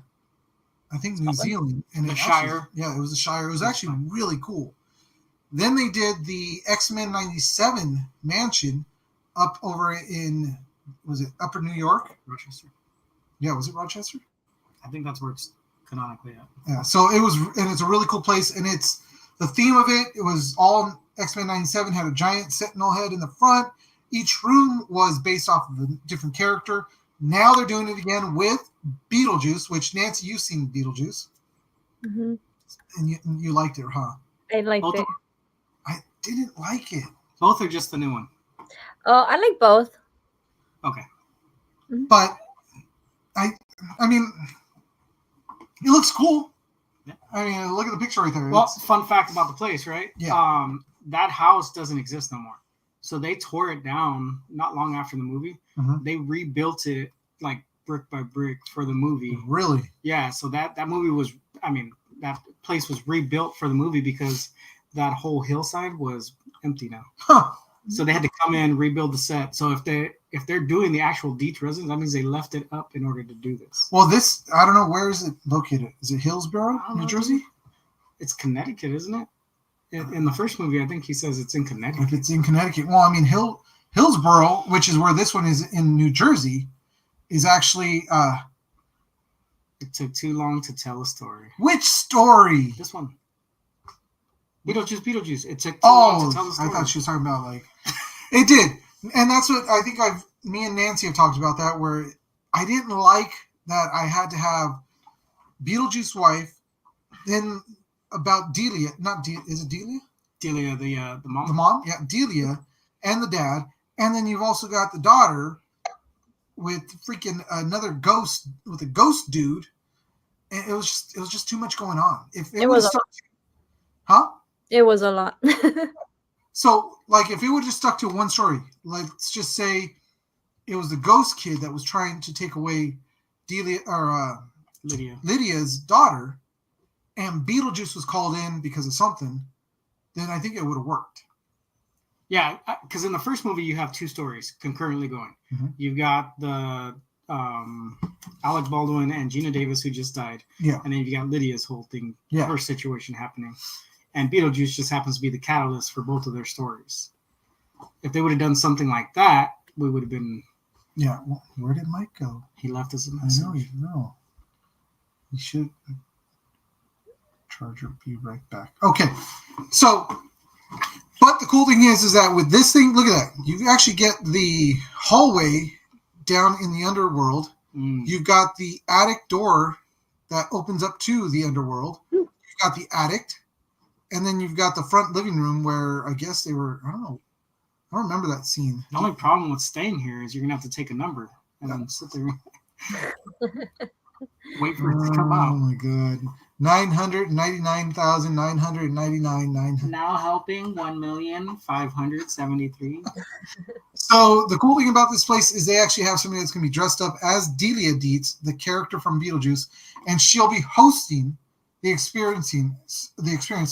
I think, New Zealand. And The it Shire. Actually, yeah, it was the Shire. It was actually really cool. Then they did the X-Men 97 mansion up over in, was it Upper New York? Rochester. Yeah, was it Rochester? I think that's where it's canonically at. Yeah, so it was, and it's a really cool place, and it's, the theme of it was all X-Men 97 had a giant sentinel head in the front. Each room was based off of a different character. Now they're doing it again with Beetlejuice, which, Nancy, you've seen Beetlejuice, Hmm. and you liked it, huh? I liked Both, it. I didn't like it, both are just the new one. Oh, I like both. Okay. but I mean, it looks cool. Yeah. I mean, look at the picture right there. Well, It's- fun fact about the place, right? Yeah. That house doesn't exist no more. So they tore it down not long after the movie. Mhm. They rebuilt it like brick by brick for the movie. Really? Yeah, so that movie was, I mean, that place was rebuilt for the movie because that whole hillside was empty now. Huh. So they had to come in, rebuild the set. So if they're doing the actual Dietz residence, that means they left it up in order to do this. Well, this, I don't know, where is it located? Is it Hillsborough, I don't New know. Jersey? It's Connecticut, isn't it? In the first movie, I think he says it's in If Connecticut. it's in Connecticut. Well, I mean, Hillsborough, which is where this one is in New Jersey, is actually, It took too long to tell a story. which story? This one. Beetlejuice. It took too long Oh, to tell the story. I thought she was talking about, like, it did. And that's what I think me and Nancy have talked about that, where I didn't like that I had to have Beetlejuice's wife, then about Delia, is it Delia? Delia, the mom. The mom? Yeah, Delia, and the dad. And then you've also got the daughter with freaking another ghost, with a ghost dude. And it was just too much going on. If It was would've stuck huh? It was a lot. So, like, if it would have just stuck to one story, let's just say it was the ghost kid that was trying to take away Delia or Lydia's daughter, and Beetlejuice was called in because of something, then I think it would have worked. Yeah, because in the first movie you have two stories concurrently going. Mhm. You've got the Alec Baldwin and Gina Davis who just died, Yeah. and then you got Lydia's whole thing, Yeah. her situation happening, and Beetlejuice just happens to be the catalyst for both of their stories. If they would have done something like that, we would have been. Yeah. Well, where did Mike go? He left us a I message. know. He should. Charger, be right back. Okay. So, but the cool thing is that with this thing, look at that. You actually get the hallway down in the underworld. You've got the attic door that opens up to the underworld. You've got the attic. And then you've got the front living room where I guess they were, I don't know. I don't remember that scene. The only problem with staying here is you're gonna have to take a number and then sit there, wait for it to come Oh out. my god. 999,999. Now helping 1,573,000. So the cool thing about this place is they actually have somebody that's going to be dressed up as Delia Dietz, the character from Beetlejuice, and she'll be hosting the experience.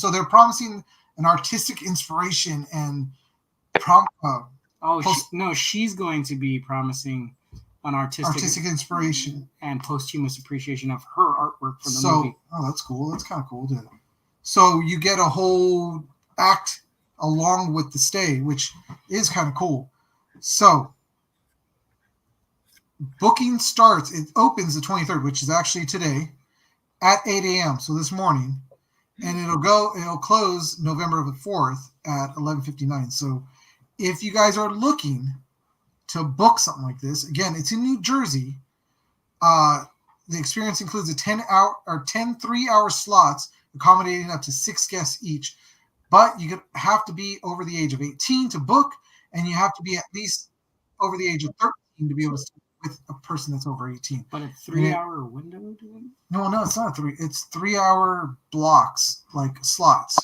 So they're promising an artistic inspiration and She's going to be promising an artistic inspiration. and posthumous appreciation of her artwork for the So, movie. oh, that's cool. That's kind of cool, dude. So you get a whole act along with the stay, which is kind of cool. So booking starts. It opens the 23rd, which is actually today, at 8 a.m. So this morning, and it'll close November the 4th at 11:59. So if you guys are looking to book something like this, again, it's in New Jersey. The experience includes 10 3-hour slots accommodating up to 6 guests each. But you have to be over the age of 18 to book, and you have to be at least over the age of 13 to be able to stay with a person that's over 18. But a 3-hour window, dude? No, it's not 3. It's 3-hour blocks, like slots.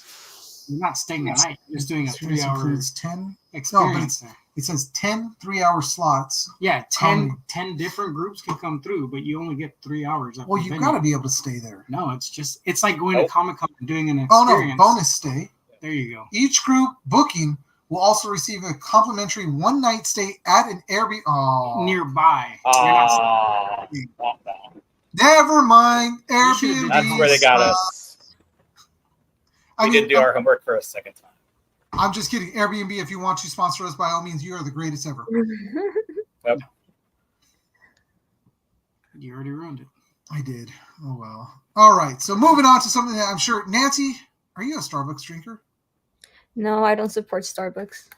You're not staying the night. You're just doing a Experience 3-hour includes 10. experience there. it says 10 3-hour slots. Yeah, 10 different groups can come through, but you only get 3 hours. At Well, the you've venue. got to be able to stay there. No, it's like going to Nope. Comic-Con and doing an Oh experience. no, bonus stay. There you go. Each group booking will also receive a complimentary one-night stay at an Airbnb. Oh, Nearby. You're not- never mind. You should've Airbnb. did That's where they got us. I We mean, didn't do our homework for a second time. I'm just kidding. Airbnb, if you want to sponsor us, by all means, you are the greatest ever. You already ruined it. I did. Oh well. All right. So moving on to something that I'm sure, Nancy, are you a Starbucks drinker? No, I don't support Starbucks.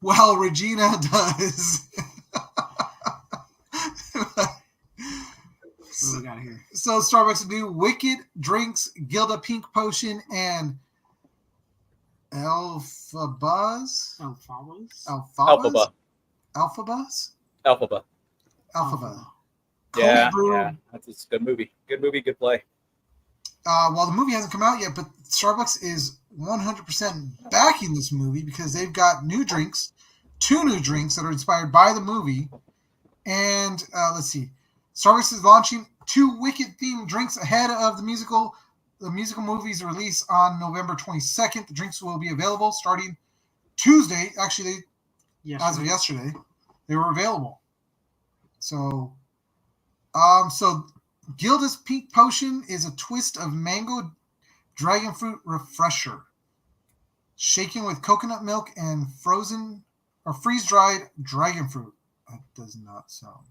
Well, Regina does. What do we got here? So Starbucks new Wicked drinks, Gilda Pink Potion, and Alphabuzz. Alphawas? Alphaba. Alphabuzz? Alphaba. Alphabuzz. Yeah, Cold brew. yeah. That's a good movie. Good movie, good play. Well, the movie hasn't come out yet, but Starbucks is 100% backing this movie because they've got new drinks, 2 new drinks that are inspired by the movie. And let's see, Starbucks is launching 2 Wicked-themed drinks ahead of the musical movie's release on November 22nd. The drinks will be available starting Tuesday. Actually, as of yesterday, they were available. So, Gilda's Pink Potion is a twist of mango dragon fruit refresher, shaken with coconut milk and frozen or freeze-dried dragon fruit. That does not sound.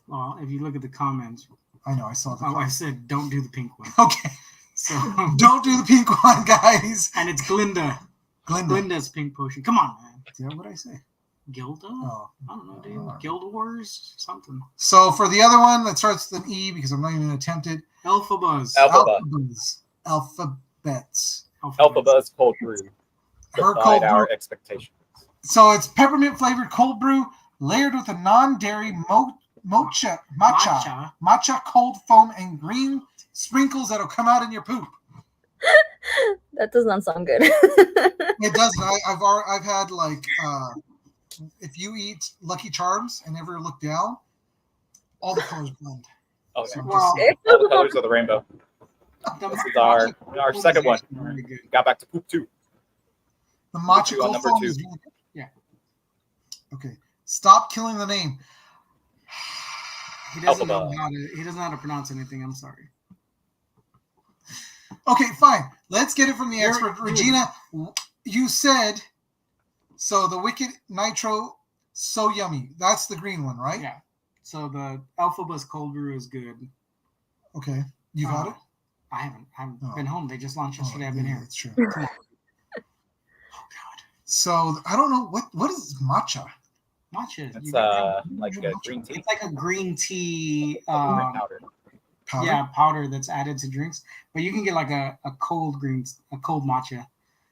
Well, if you look at the comments, I know, I saw the. I said don't do the pink one. Okay, So don't do the pink one, guys. and it's Glinda. Glinda. Glinda's pink potion. Come on, man. Is that what I say? Gilda? Oh. I don't know, dude. Guild Wars? Something. So for the other one that starts with an E, because I'm not even going to attempt it. Alphabuzz. Alphaba. Alphabets. Alphaba's cold brew. Her Defied cold our brew. expectations. So it's peppermint flavored cold brew layered with a non-dairy matcha cold foam and green sprinkles that'll come out in your poop. That does not sound good. It doesn't. I've had like if you eat Lucky Charms and never look down, all the colors blend. Oh, So yeah. wow. All the colors of the rainbow. This is our second one. Very good. Got back to poop 2. The matcha Two on cold number foam 2. is really good. Yeah. Okay. Stop killing the name. He doesn't know Alphaba. how to. He doesn't know how to pronounce anything. I'm sorry. Okay, fine. Let's get it from the You're- expert. Regina, you said, so the Wicked Nitro, so yummy. That's the green one, right? Yeah. So the Alphabuzz cold brew is good. Okay. You got it? I haven't. I've Oh. been home. They just launched yesterday. I've been yeah, here. That's true. Come on. So I don't know what is matcha. Matcha. It's You got- like a green tea. It's like a green tea. Powder. Powder? Yeah, powder that's added to drinks. But you can get like a cold matcha.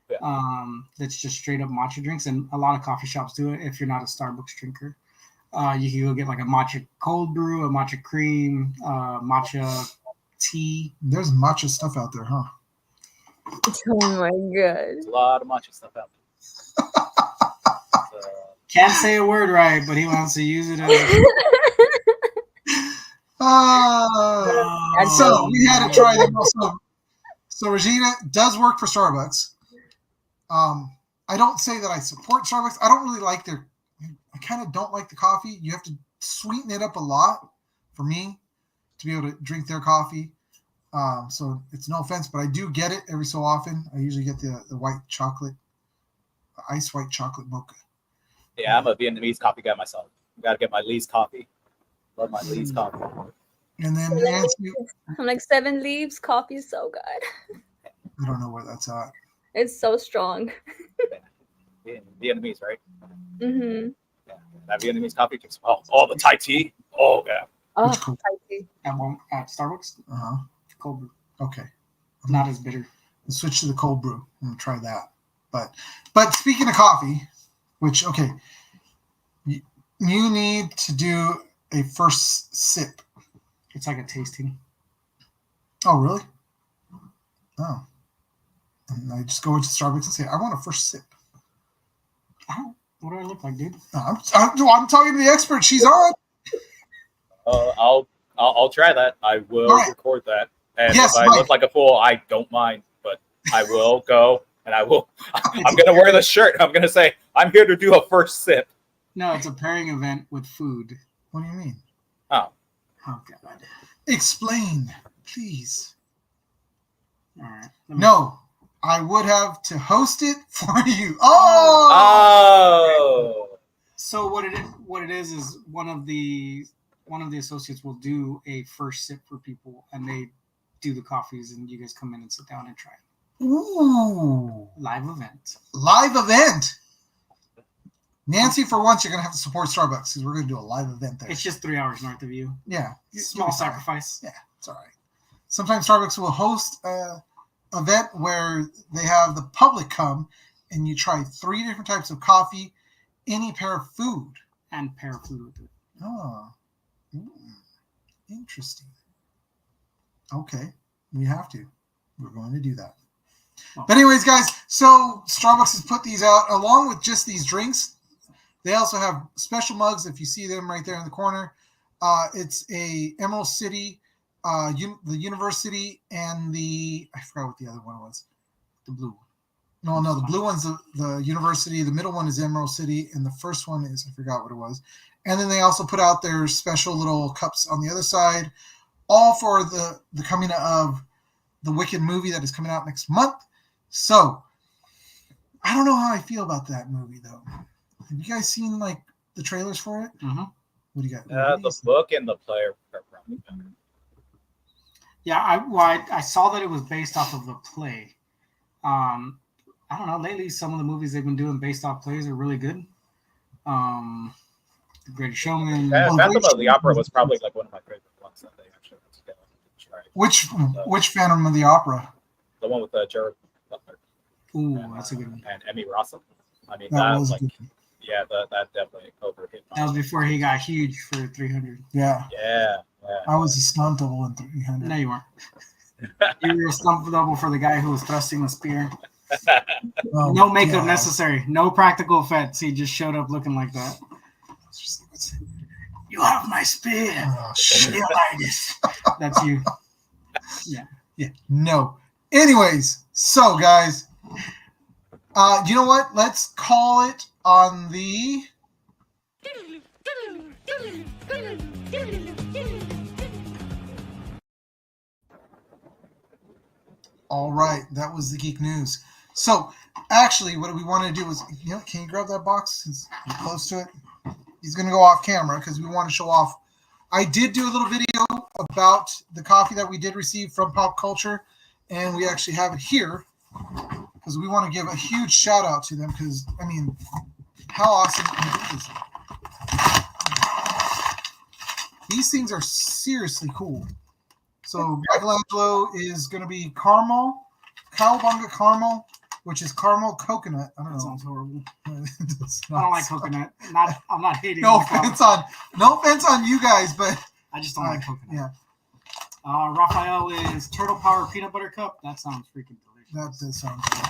Yeah. That's just straight up matcha drinks, and a lot of coffee shops do it. If you're not a Starbucks drinker, you can go get like a matcha cold brew, a matcha cream, matcha tea. There's matcha stuff out there, huh? Oh my god. There's a lot of matcha stuff out there. Can't say a word right, but he wants to use it as. So we had to try them also. So Regina does work for Starbucks. I don't say that I support Starbucks. I don't really like I kind of don't like the coffee. You have to sweeten it up a lot for me to be able to drink their coffee. So it's no offense, but I do get it every so often. I usually get the white chocolate, ice white chocolate mocha. Yeah, I'm a Vietnamese coffee guy myself. Got to get my Lee's coffee. Love my Lee's coffee. And then Nancy, I'm like 7 Leaves coffee is so good. I don't know where that's at. It's so strong. Vietnamese, right? Mm-hmm. Yeah. That Vietnamese coffee tastes oh, the Thai tea. Oh, yeah. Oh, Which cool. Thai tea. At Starbucks, Uh-huh. cold brew, Okay. not as bitter. Let's switch to the cold brew. I'm gonna try that. But speaking of coffee, which you need to do a first sip. It's like a tasting. Oh, really? Oh. And I just go into Starbucks and say, I want a first sip. What do I look like, dude? I'm talking to the expert. She's on. I'll try that. I will All right. record that. And Yes, if I Mike. look like a fool, I don't mind. But I will go and I will. I'm gonna wear the shirt. I'm gonna say I'm here to do a first sip. No, it's a pairing event with food. What do you mean? Oh, Oh god. Explain, please. All right. No, I would have to host it for you. oh. So what it is one of the associates will do a first sip for people, and they do the coffees, and you guys come in and sit down and try it. Ooh, Live event. live event. Nancy, for once, you're gonna have to support Starbucks because we're gonna do a live event there. It's just 3 hours north of you. Yeah, Small sacrifice. Yeah, it's all right. Sometimes Starbucks will host an event where they have the public come and you try 3 different types of coffee, any pair of food. And pair food with it. Oh, interesting. Okay, we have to. We're going to do that. Oh. But anyways, guys, so Starbucks has put these out along with just these drinks. They also have special mugs. If you see them right there in the corner, it's a Emerald City, the University, and I forgot what the other one was. The blue one. No, the blue one's the University. The middle one is Emerald City, and the first one is, I forgot what it was. And then they also put out their special little cups on the other side, all for the coming of the Wicked movie that is coming out next month. So I don't know how I feel about that movie, though. Have you guys seen like the trailers for it? Mm-hmm. What do you got? The book and the player are probably better. Yeah, I saw that it was based off of the play. I don't know. Lately, some of the movies they've been doing based off plays are really good. The Greatest Showman. Phantom of the Opera was probably like one of my favorite ones that they actually tried. Which Phantom of the Opera? The one with Jared Butler. Ooh, that's a good one. And Emmy Rossum. I mean, That that was like, good. yeah, that definitely overhit. That was before he got huge for 300. Yeah, Yeah. I was a stunt double in 300. No, you weren't. You were a stump double for the guy who was thrusting the spear. Oh, No makeup God. necessary. No practical effects. He just showed up looking like that. You have my spear. Oh, shit. Leonidas. That's you. Yeah, no. Anyways, so guys, you know what? Let's call it on the. All right, that was the geek news. So, actually, what we want to do is, can you grab that box since you're close to it? He's going to go off camera because we want to show off. I did do a little video about the coffee that we did receive from Pop Culture, and we actually have it here because we want to give a huge shout out to them because, I mean, how awesome is it? These things are seriously cool. So Michelangelo is going to be caramel, Cowabunga caramel, which is caramel coconut. I don't That know. sounds horrible. It's I don't like not- coconut. I'm not hating. No on the coconut. offense on you guys, but I just don't like coconut. yeah, Raphael is Turtle Power Peanut Butter Cup. That sounds freaking delicious. that does sound good.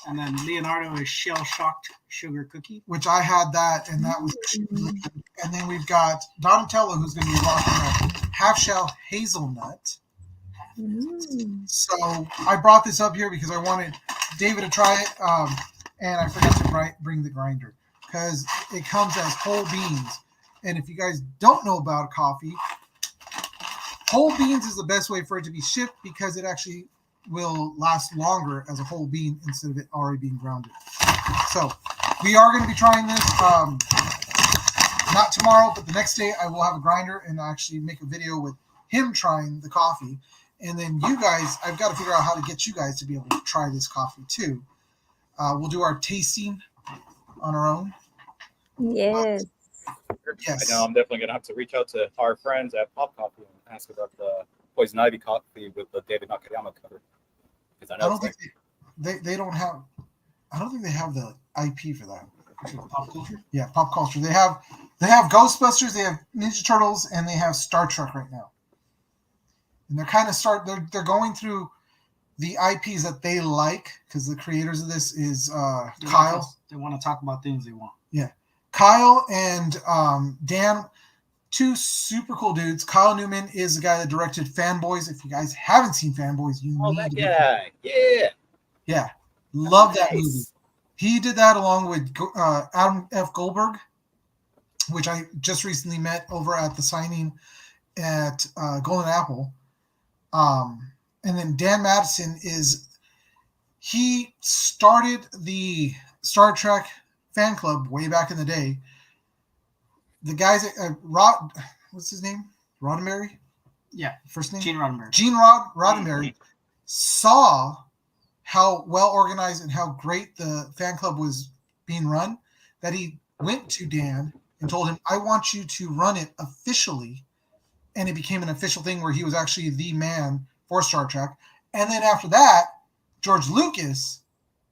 And then Leonardo is Shell Shocked Sugar Cookie. Which I had that, and that was. And then we've got Donatello, who's going to be rocking a half shell hazelnut. Mm. So I brought this up here because I wanted David to try it, and I forgot to bring the grinder because it comes as whole beans. And if you guys don't know about coffee, whole beans is the best way for it to be shipped because it actually will last longer as a whole bean instead of it already being grounded. So we are going to be trying this. Not tomorrow, but the next day I will have a grinder and actually make a video with him trying the coffee. And then you guys, I've got to figure out how to get you guys to be able to try this coffee too. We'll do our tasting on our own. Yes. Yes. I know I'm definitely going to have to reach out to our friends at Pop Coffee and ask about the Poison Ivy coffee with the David Nakayama cover. Because I I know don't think they don't have. I don't think they have the IP for that. Pop Culture. Yeah, Pop Culture. They have Ghostbusters, they have Ninja Turtles, and they have Star Trek right now. And they're kind of they're going through the IPs that they like, because the creators of this is Yeah, Kyle. because they want to talk about things they want. Kyle and Dan, two super cool dudes. Kyle Newman is the guy that directed Fanboys. If you guys haven't seen Fanboys, you Oh, need that to. guy. Yeah. Yeah, love that movie. Nice. He did that along with Adam F. Goldberg, which I just recently met over at the signing at Golden Apple. And then Dan Madison he started the Star Trek fan club way back in the day. The guys at what's his name? Roddenberry? Yeah, First name? Gene Roddenberry. Gene Roddenberry saw how well organized and how great the fan club was being run, that he went to Dan and told him, I want you to run it officially. And it became an official thing where he was actually the man for Star Trek. And then after that, George Lucas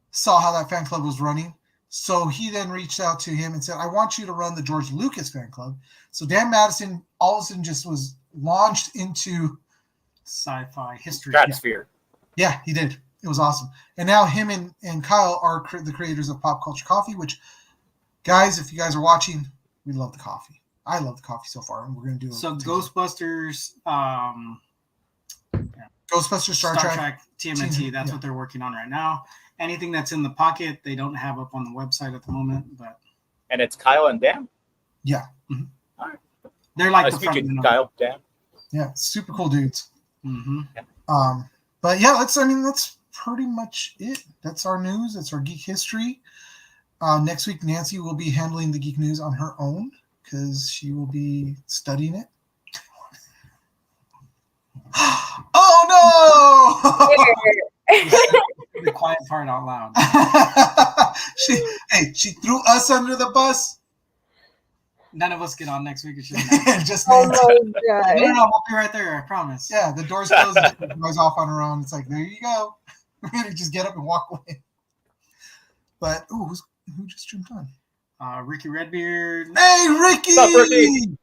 saw how that fan club was running. So he then reached out to him and said, I want you to run the George Lucas fan club. So Dan Madison all of a sudden just was launched into Sci-fi history. Stratosphere. Yeah, he did. It was awesome. And now him and Kyle are the creators of Pop Culture Coffee, which, guys, if you guys are watching, we love the coffee. I love the coffee so far, and we're going to do it. So together. Ghostbusters, Ghostbusters, Star Trek, TMNT, that's what they're working on right now. Anything that's in the pocket, they don't have up on the website at the moment, but And it's Kyle and Dan. they're like Nice the to meet front you, men. Kyle. Dan. Yeah, super cool dudes. Mm-hmm. But yeah, that's pretty much it. That's our news. That's our geek history. Next week, Nancy will be handling the geek news on her own because she will be studying it. Oh no! The quiet part out loud. she threw us under the bus. None of us get on next week. It's just Oh Just my god. no, we'll be right there. I promise. yeah, the doors closed. She goes off on her own. It's like, there you go. We're gonna just get up and walk away. But who just jumped on? Ricky Redbeard. Hey, Ricky! What's up, Ricky?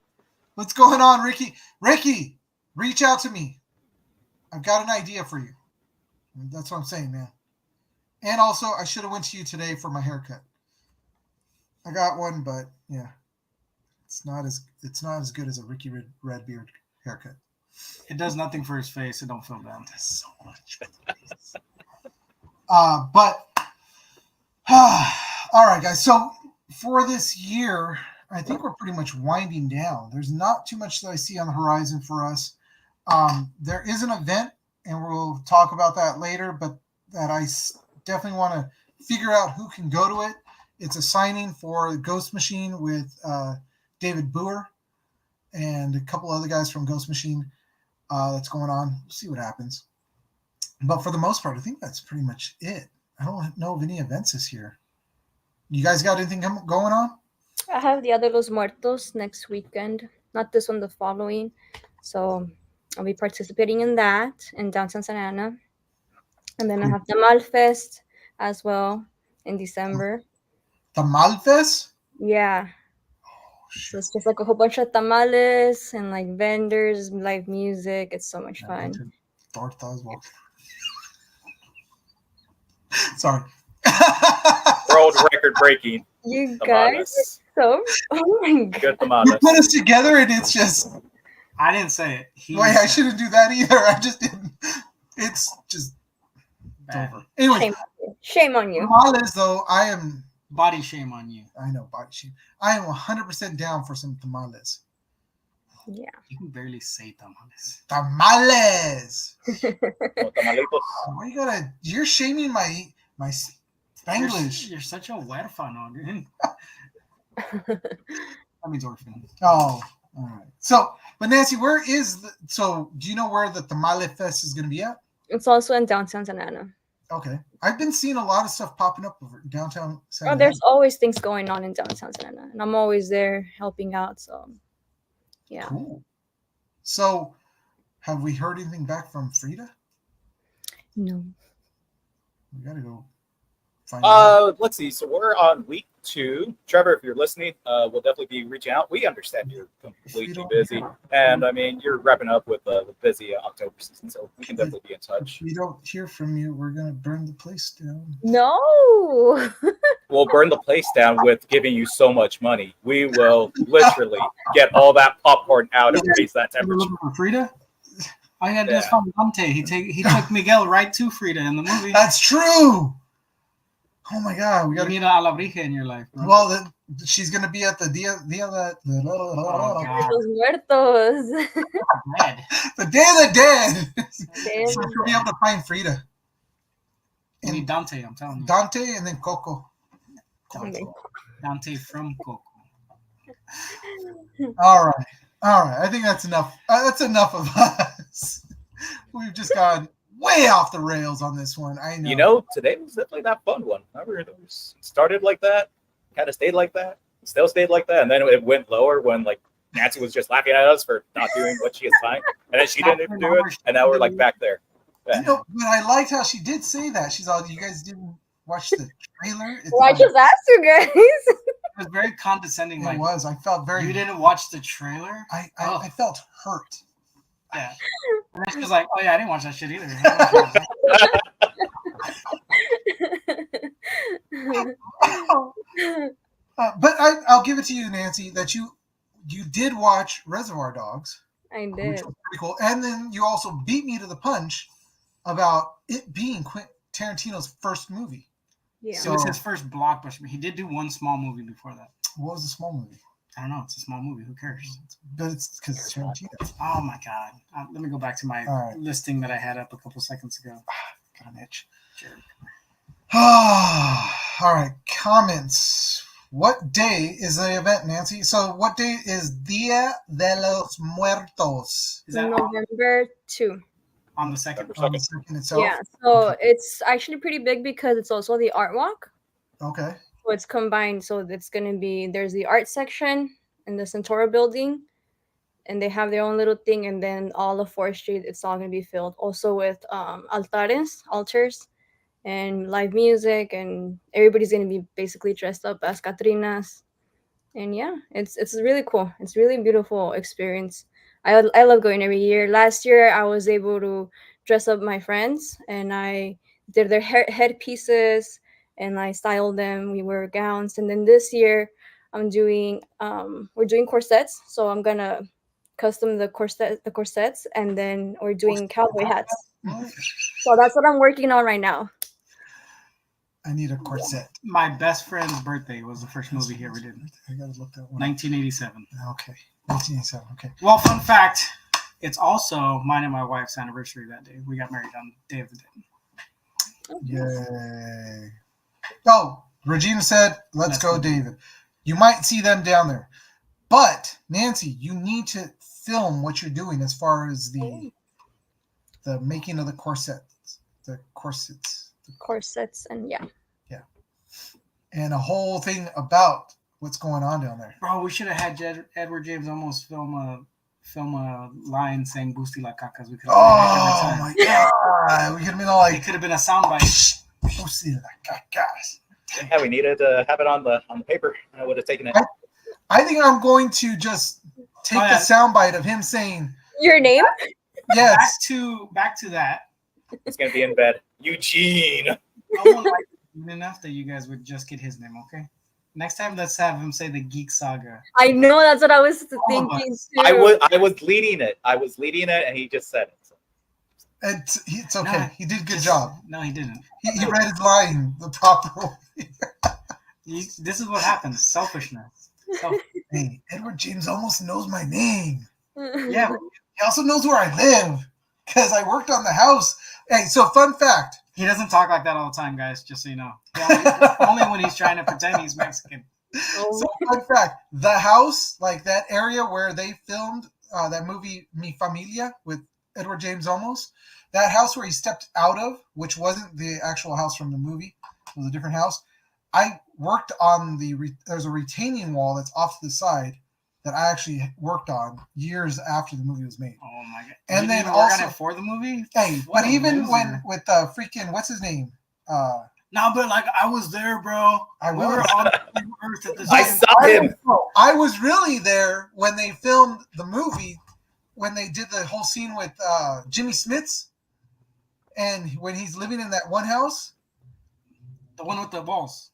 What's going on, Ricky? Ricky, reach out to me. I've got an idea for you. That's what I'm saying, man. And also, I should have went to you today for my haircut. I got one, but yeah, it's not as good as a Ricky Redbeard haircut. It does nothing for his face. It don't feel bad. It does so much. But all right, guys. So for this year, I think we're pretty much winding down. There's not too much that I see on the horizon for us. There is an event, and we'll talk about that later, but that I definitely want to figure out who can go to it. It's a signing for Ghost Machine with David Boer and a couple other guys from Ghost Machine that's going on. We'll see what happens. But for the most part, I think that's pretty much it. I don't know of any events this year. You guys got anything going on? I have Dia de los Muertos next weekend, not this one, the following. So I'll be participating in that in downtown Santa Ana. And then I have Tamal Fest as well in December. Tamal Fest? Yeah. So it's just like a whole bunch of tamales and like vendors, live music. It's so much fun. Torta as well. Sorry. World record breaking. You Tamales. guys are so, oh my god. Good You tamales. put us together and it's just, I didn't say it. He wait, I said shouldn't do that either. I just didn't. It's just bad. over. Anyway, Shame on you. Shame on you. tamales though, I Body shame on you. know, body shame. I am 100% down for some tamales. Yeah. You can barely say tamales. Tamales. Oh, tamalitos. Why you gotta? You're shaming my Spanglish. You're such a huérfano, dude. That means orphan. Oh, all right. So, but Nancy, do you know where the Tamale Fest is going to be at? It's also in downtown Santa Ana. Okay. I've been seeing a lot of stuff popping up over downtown Santa Ana. There's always things going on in downtown Santa Ana, and I'm always there helping out. So, yeah. Cool. So, have we heard anything back from Frida? No. We got to go find out. Let's see. So we're on week to Trevor, if you're listening, we'll definitely be reaching out. We understand you're completely busy, and I mean you're wrapping up with the busy October season, so we can definitely be in touch. If we don't hear from you, we're gonna burn the place down. No. We'll burn the place down with giving you so much money. We will literally get all that popcorn out and raise that You were temperature. looking for Frida? All you had to do is Yeah. find Dante. He took Miguel right to Frida in the movie. That's true. Oh my God, we You got. need a Alabrija in your life, bro. Well, she's gonna be at the dia God. Los muertos. Dead. the Day of the Dead. Damn. So she'll be able to find Frida. You need Dante, I'm telling you. Dante and then Coco. Dante from Coco. All right. I think that's enough. That's enough of us. We've just gone way off the rails on this one. I know. You know, today was definitely that fun one. Remember, it started like that, kind of stayed like that, still stayed like that, and then it went lower when like Nancy was just laughing at us for not doing what she assigned, and then she didn't even do it, and now we're like back there. You know, but I liked how she did say that. She's all, you guys didn't watch the trailer. It's Well, I just asked you guys. It was very condescending. it Like, was. I felt very. you didn't watch the trailer? I felt hurt. Yeah. And then she was like, oh, yeah, I didn't watch that shit either. But I'll give it to you, Nancy, that you did watch Reservoir Dogs, I which did. was pretty cool, and then you also beat me to the punch about it being Quentin Tarantino's first movie. Yeah. It was his first blockbuster. He did do one small movie before that. What was the small movie? I don't know. It's a small movie. Who cares? But it's because it's Tarantino. Oh, my God. Let me go back to my All right. listing that I had up a couple seconds ago. Got an itch. Sure. All right. Comments. What day is the event, Nancy? So what day is Dia de los Muertos? Is that November 2. on the second? On the second itself? Yeah. So it's actually pretty big because it's also the art walk. Okay. So it's combined. So it's going to be, there's the art section in the Centauro building, and they have their own little thing. And then all of 4th Street, it's all going to be filled also with altars, and live music. And everybody's going to be basically dressed up as Catrinas. And yeah, it's really cool. It's really beautiful experience. I love going every year. Last year, I was able to dress up my friends, and I did their headpieces, and I styled them. We wear gowns, and then this year, we're doing corsets. So I'm gonna custom the corsets, and then we're doing cowboy hats. So that's what I'm working on right now. I need a corset. My best friend's birthday was the first movie he ever did. I gotta look that one. 1987. Okay. 1987. Okay. Well, fun fact, it's also mine and my wife's anniversary that day. We got married on Day of the Dead. Yay. Oh, Regina said, let's go, David. You might see them down there. But, Nancy, you need to film what you're doing as far as the making of the corsets. The corsets. Corsets, and yeah. And a whole thing about what's going on down there. Bro, we should have had Edward James almost film a line saying "Boosty la cacas." We could have Oh my God. We could have been all It like, could have been a soundbite. oh, see that, guys. Yeah, we needed to have it on the paper. I would have taken it. I think I'm going to just take Oh, yeah. the soundbite of him saying, Your name? yes. Back to that. It's gonna be in bed. Eugene. I won't like it enough that you guys would just get his name, okay? Next time, let's have him say the Geek Saga. I know, that's what I was of thinking us. too. I was leading it. And he just said it. So. It's okay. No, He did a good job. No, he didn't. He read his line the proper way. This is what happens. Selfishness. Hey, Edward James almost knows my name. Yeah, He also knows where I live because I worked on the house. Hey, so fun fact. he doesn't talk like that all the time, guys. Just so you know. Only when he's trying to pretend he's Mexican. Oh, So fun fact. The house, like that area where they filmed that movie Mi Familia with Edward James Olmos, that house where he stepped out of, which wasn't the actual house from the movie, it was a different house. I worked on there's a retaining wall that's off to the side that I actually worked on years after the movie was made. Oh my god! And You then didn't work on also- it for the movie. Hey, What but a even loser. when with freaking what's his name? No, but like I was there, bro. I We were was. on the same Earth at the I same saw him. I was really there when they filmed the movie, when they did the whole scene with Jimmy Smits, and when he's living in that one house. The one with the balls.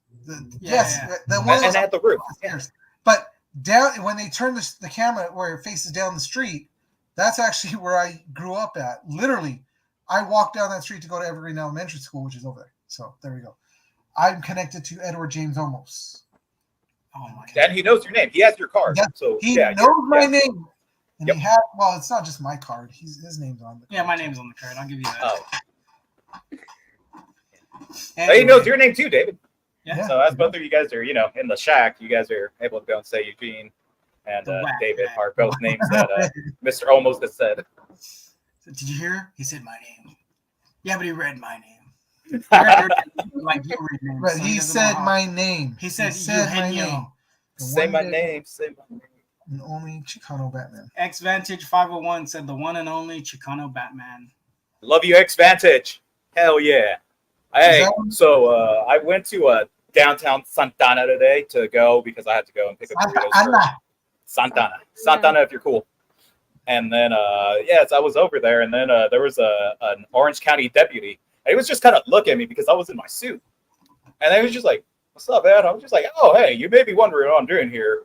Yes, Yeah. the one And at the roof. upstairs. But down when they turn the camera where it faces down the street, that's actually where I grew up at. Literally, I walked down that street to go to Evergreen Elementary School, which is over there. So there we go. I'm connected to Edward James Olmos. Oh my god. And he knows your name. He has your card. Yeah, So He yeah, knows my yeah. name. And Yep. he had, well, it's not just my card. His name's on the Yeah, my name's on the card. I'll give you that. Oh, Anyway, he knows your name too, David. Yeah. So as both of you guys are, in the shack, you guys are able to go and say Eugene and The whack David guy. are both names that Mr. Almost has said. Did you hear? He said my name. Yeah, but he read my name. Like you read names. But so he doesn't know said how. my name. He said my Eugenio. name. The Say one my that- name. Say my name. And only Chicano Batman. X Vantage 501 said the one and only Chicano Batman. Love you, X Vantage. Hell yeah. Hey, that one? so I went to downtown Santana today to go because I had to go and pick up Santa burritos for Ana. Santana, if you're cool. And then, yes, I was over there, and then there was an Orange County deputy. And he was just kind of looking at me because I was in my suit. And he was just like, "What's up, man?" I was just like, "Oh, hey, you may be wondering what I'm doing here.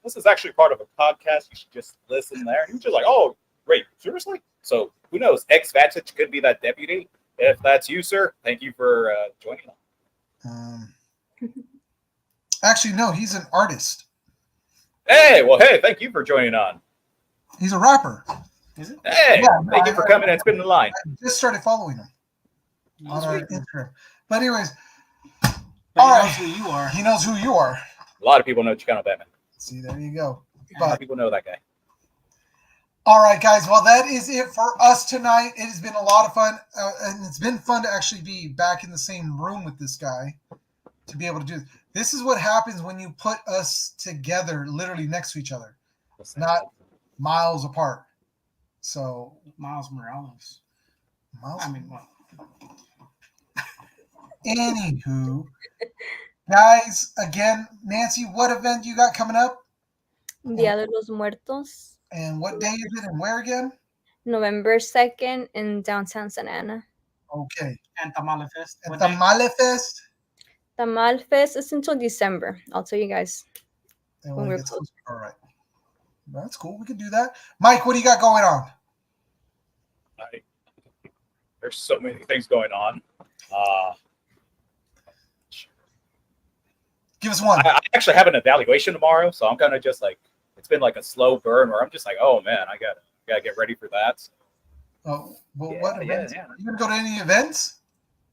This is actually part of a podcast. You should just listen there." And he was just like, "Oh, wait, seriously?" So who knows? X Vantage could be that deputy. If that's you, sir, thank you for joining us. Actually, no, he's an artist. Hey, well, hey, thank you for joining on. He's a rapper. Is it? Hey, Yeah, thank you for coming and spinning the line. I just started following him on our But Instagram. But anyways, he all knows right. who you are. he knows who you are. A lot of people know Chicano Batman. See, there you go. A lot But of people know that guy. all right, guys. Well, that is it for us tonight. It has been a lot of fun, and it's been fun to actually be back in the same room with this guy to be able to do this. This is what happens when you put us together, literally next to each other, not miles apart. So, Miles Morales. miles. I mean, well, Anywho, guys, again, Nancy, what event you got coming up, Dia de los Muertos, and what day is it, and where again? November 2nd in downtown Santa Ana. Okay, and Tamale Fest. at What the day? Male Fest. Tamal Fest is until December. I'll tell you guys. And When when it we're gets closer. All right, that's cool. We can do that. Mike, what do you got going on? There's so many things going on. Give us one. I actually have an evaluation tomorrow, so I'm kind of just like, it's been like a slow burn where I'm just like, oh man, I gotta get ready for that. Oh, well, Yeah, what yeah, events? yeah. You gonna go to any events?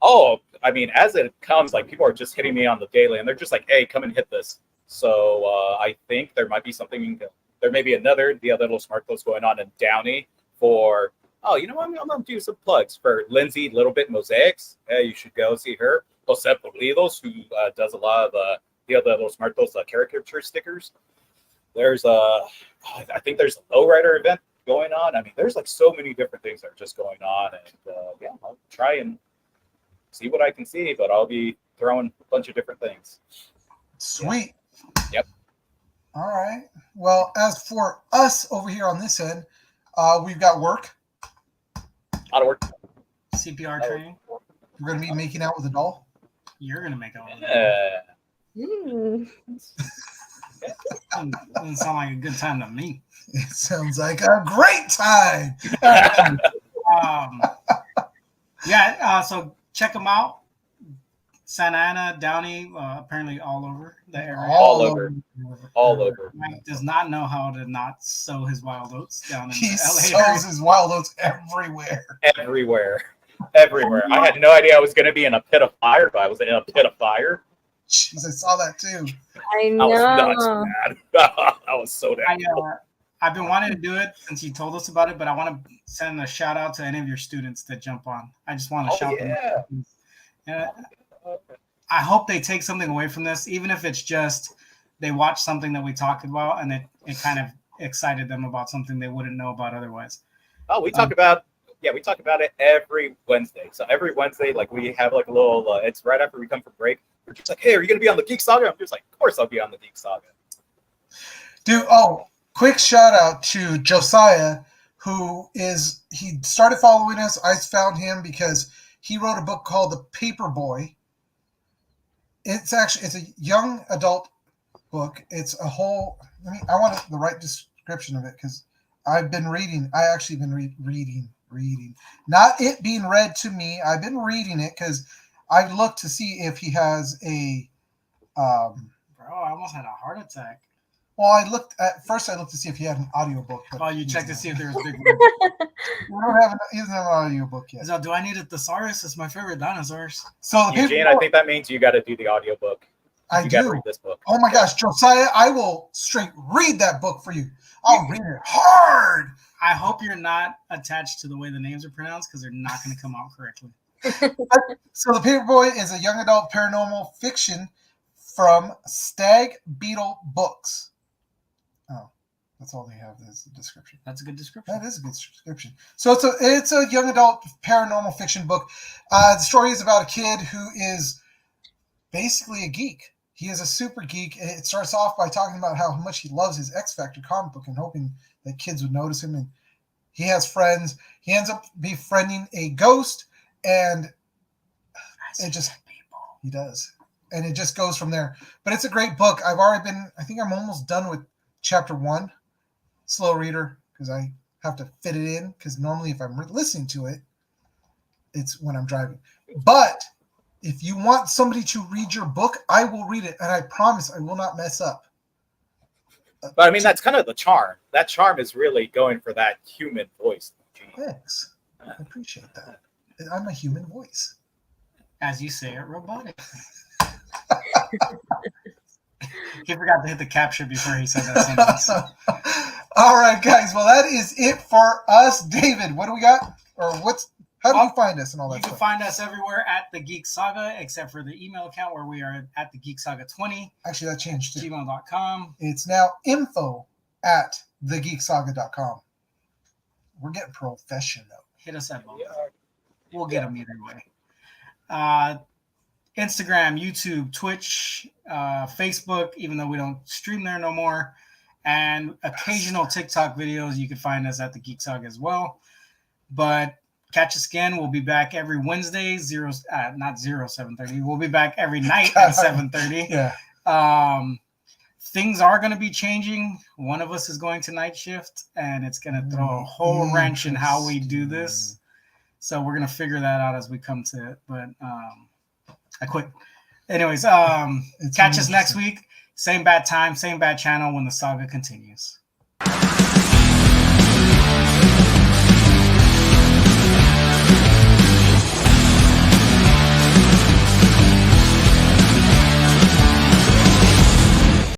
Oh, I mean, as it comes, like people are just hitting me on the daily, and they're just like, "Hey, come and hit this." So I think there might be something. There may be another Dia de los Muertos going on in Downey for. Oh, you know what? I'm gonna do some plugs for Lindsay Little Bit Mosaics. Hey, you should go see her. Jose Pulidos, who does a lot of Dia de los Muertos caricature stickers. There's I think there's a lowrider event going on. I mean, there's like so many different things that are just going on, and yeah, I'll try and see what I can see, but I'll be throwing a bunch of different things. Sweet. Yep. All right. Well, as for us over here on this end, we've got work. A lot of work. CPR training. We're gonna be making out with a doll. You're gonna make all of it. Mm. Doesn't sound like a good time to me. It sounds like a great time. So check them out. Santa Ana, Downey, apparently all over the area. All over. All over. Mike does not know how to not sow his wild oats down in He the LA area. sows his wild oats everywhere. Everywhere. I had no idea I was going to be in a pit of fire, but I was in a pit of fire. Jeez, I saw that too. I I was nuts, know. man. I was so damn. I've been wanting to do it since you told us about it, but I want to send a shout out to any of your students that jump on. I just want to Oh, shout yeah. them. Yeah, I hope they take something away from this, even if it's just they watch something that we talked about and it kind of excited them about something they wouldn't know about otherwise. Oh, we talk about Yeah, we talk about it every Wednesday. So every Wednesday, like we have like a little. It's right after we come from break. We're just like, hey, are you gonna be on the Geek Saga? I'm just like, of course I'll be on the Geek Saga. Dude, quick shout out to Josiah, he started following us. I found him because he wrote a book called The Paperboy. It's a young adult book. It's a whole. I want the right description of it because I've been reading. I actually been reading, not it being read to me. I've been reading it because I've looked to see if he has a. Bro, I almost had a heart attack. Well, I looked to see if he had an audiobook. Oh, you checked to see if there was big words. He doesn't have an audiobook yet. So, do I need a thesaurus? It's my favorite dinosaurs. So the Eugene, I think that means you got to do the audiobook. I You got to do. read this book. Oh my gosh, Josiah, I will straight read that book for you. I'll read it hard. I hope you're not attached to the way the names are pronounced because they're not going to come out correctly. So The Paperboy is a young adult paranormal fiction from Stag Beetle Books. Oh, that's all they have is the description. That's a good description. That is a good description. So it's a young adult paranormal fiction book. The story is about a kid who is basically a geek. He is a super geek. It starts off by talking about how much he loves his X Factor comic book and hoping that kids would notice him. And he has friends. He ends up befriending a ghost, and he does. And it just goes from there. But it's a great book. I think I'm almost done with chapter 1. Slow reader, because I have to fit it in. Because normally if I'm listening to it, it's when I'm driving. But if you want somebody to read your book, I will read it. And I promise I will not mess up. But I mean, that's kind of the charm. That charm is really going for that human voice. Thanks. I appreciate that. I'm a human voice. As you say it, robotic. He forgot to hit the capture before he said that sentence. All right, guys. Well, that is it for us. David, what do we got? How do you find us and all that You can stuff? find us everywhere at the Geek Saga, except for the email account where we are at the Geek Saga 20 Actually, that changed too. gmail.com. It's now info@thegeeksaga.com. We're getting professional. Hit us at both. Yeah. We'll get them either way. Instagram, YouTube, Twitch, Facebook, even though we don't stream there no more, and occasional TikTok videos. You can find us at the Geek Saga as well. But catch us again. We'll be back every Wednesday, 7:30. We'll be back every night at 7:30. Yeah. Things are going to be changing. One of us is going to night shift, and it's going to throw a whole wrench in how we do this. So we're going to figure that out as we come to it. But I quit. Anyways, catch us next week. Same bad time, same bad channel when the saga continues.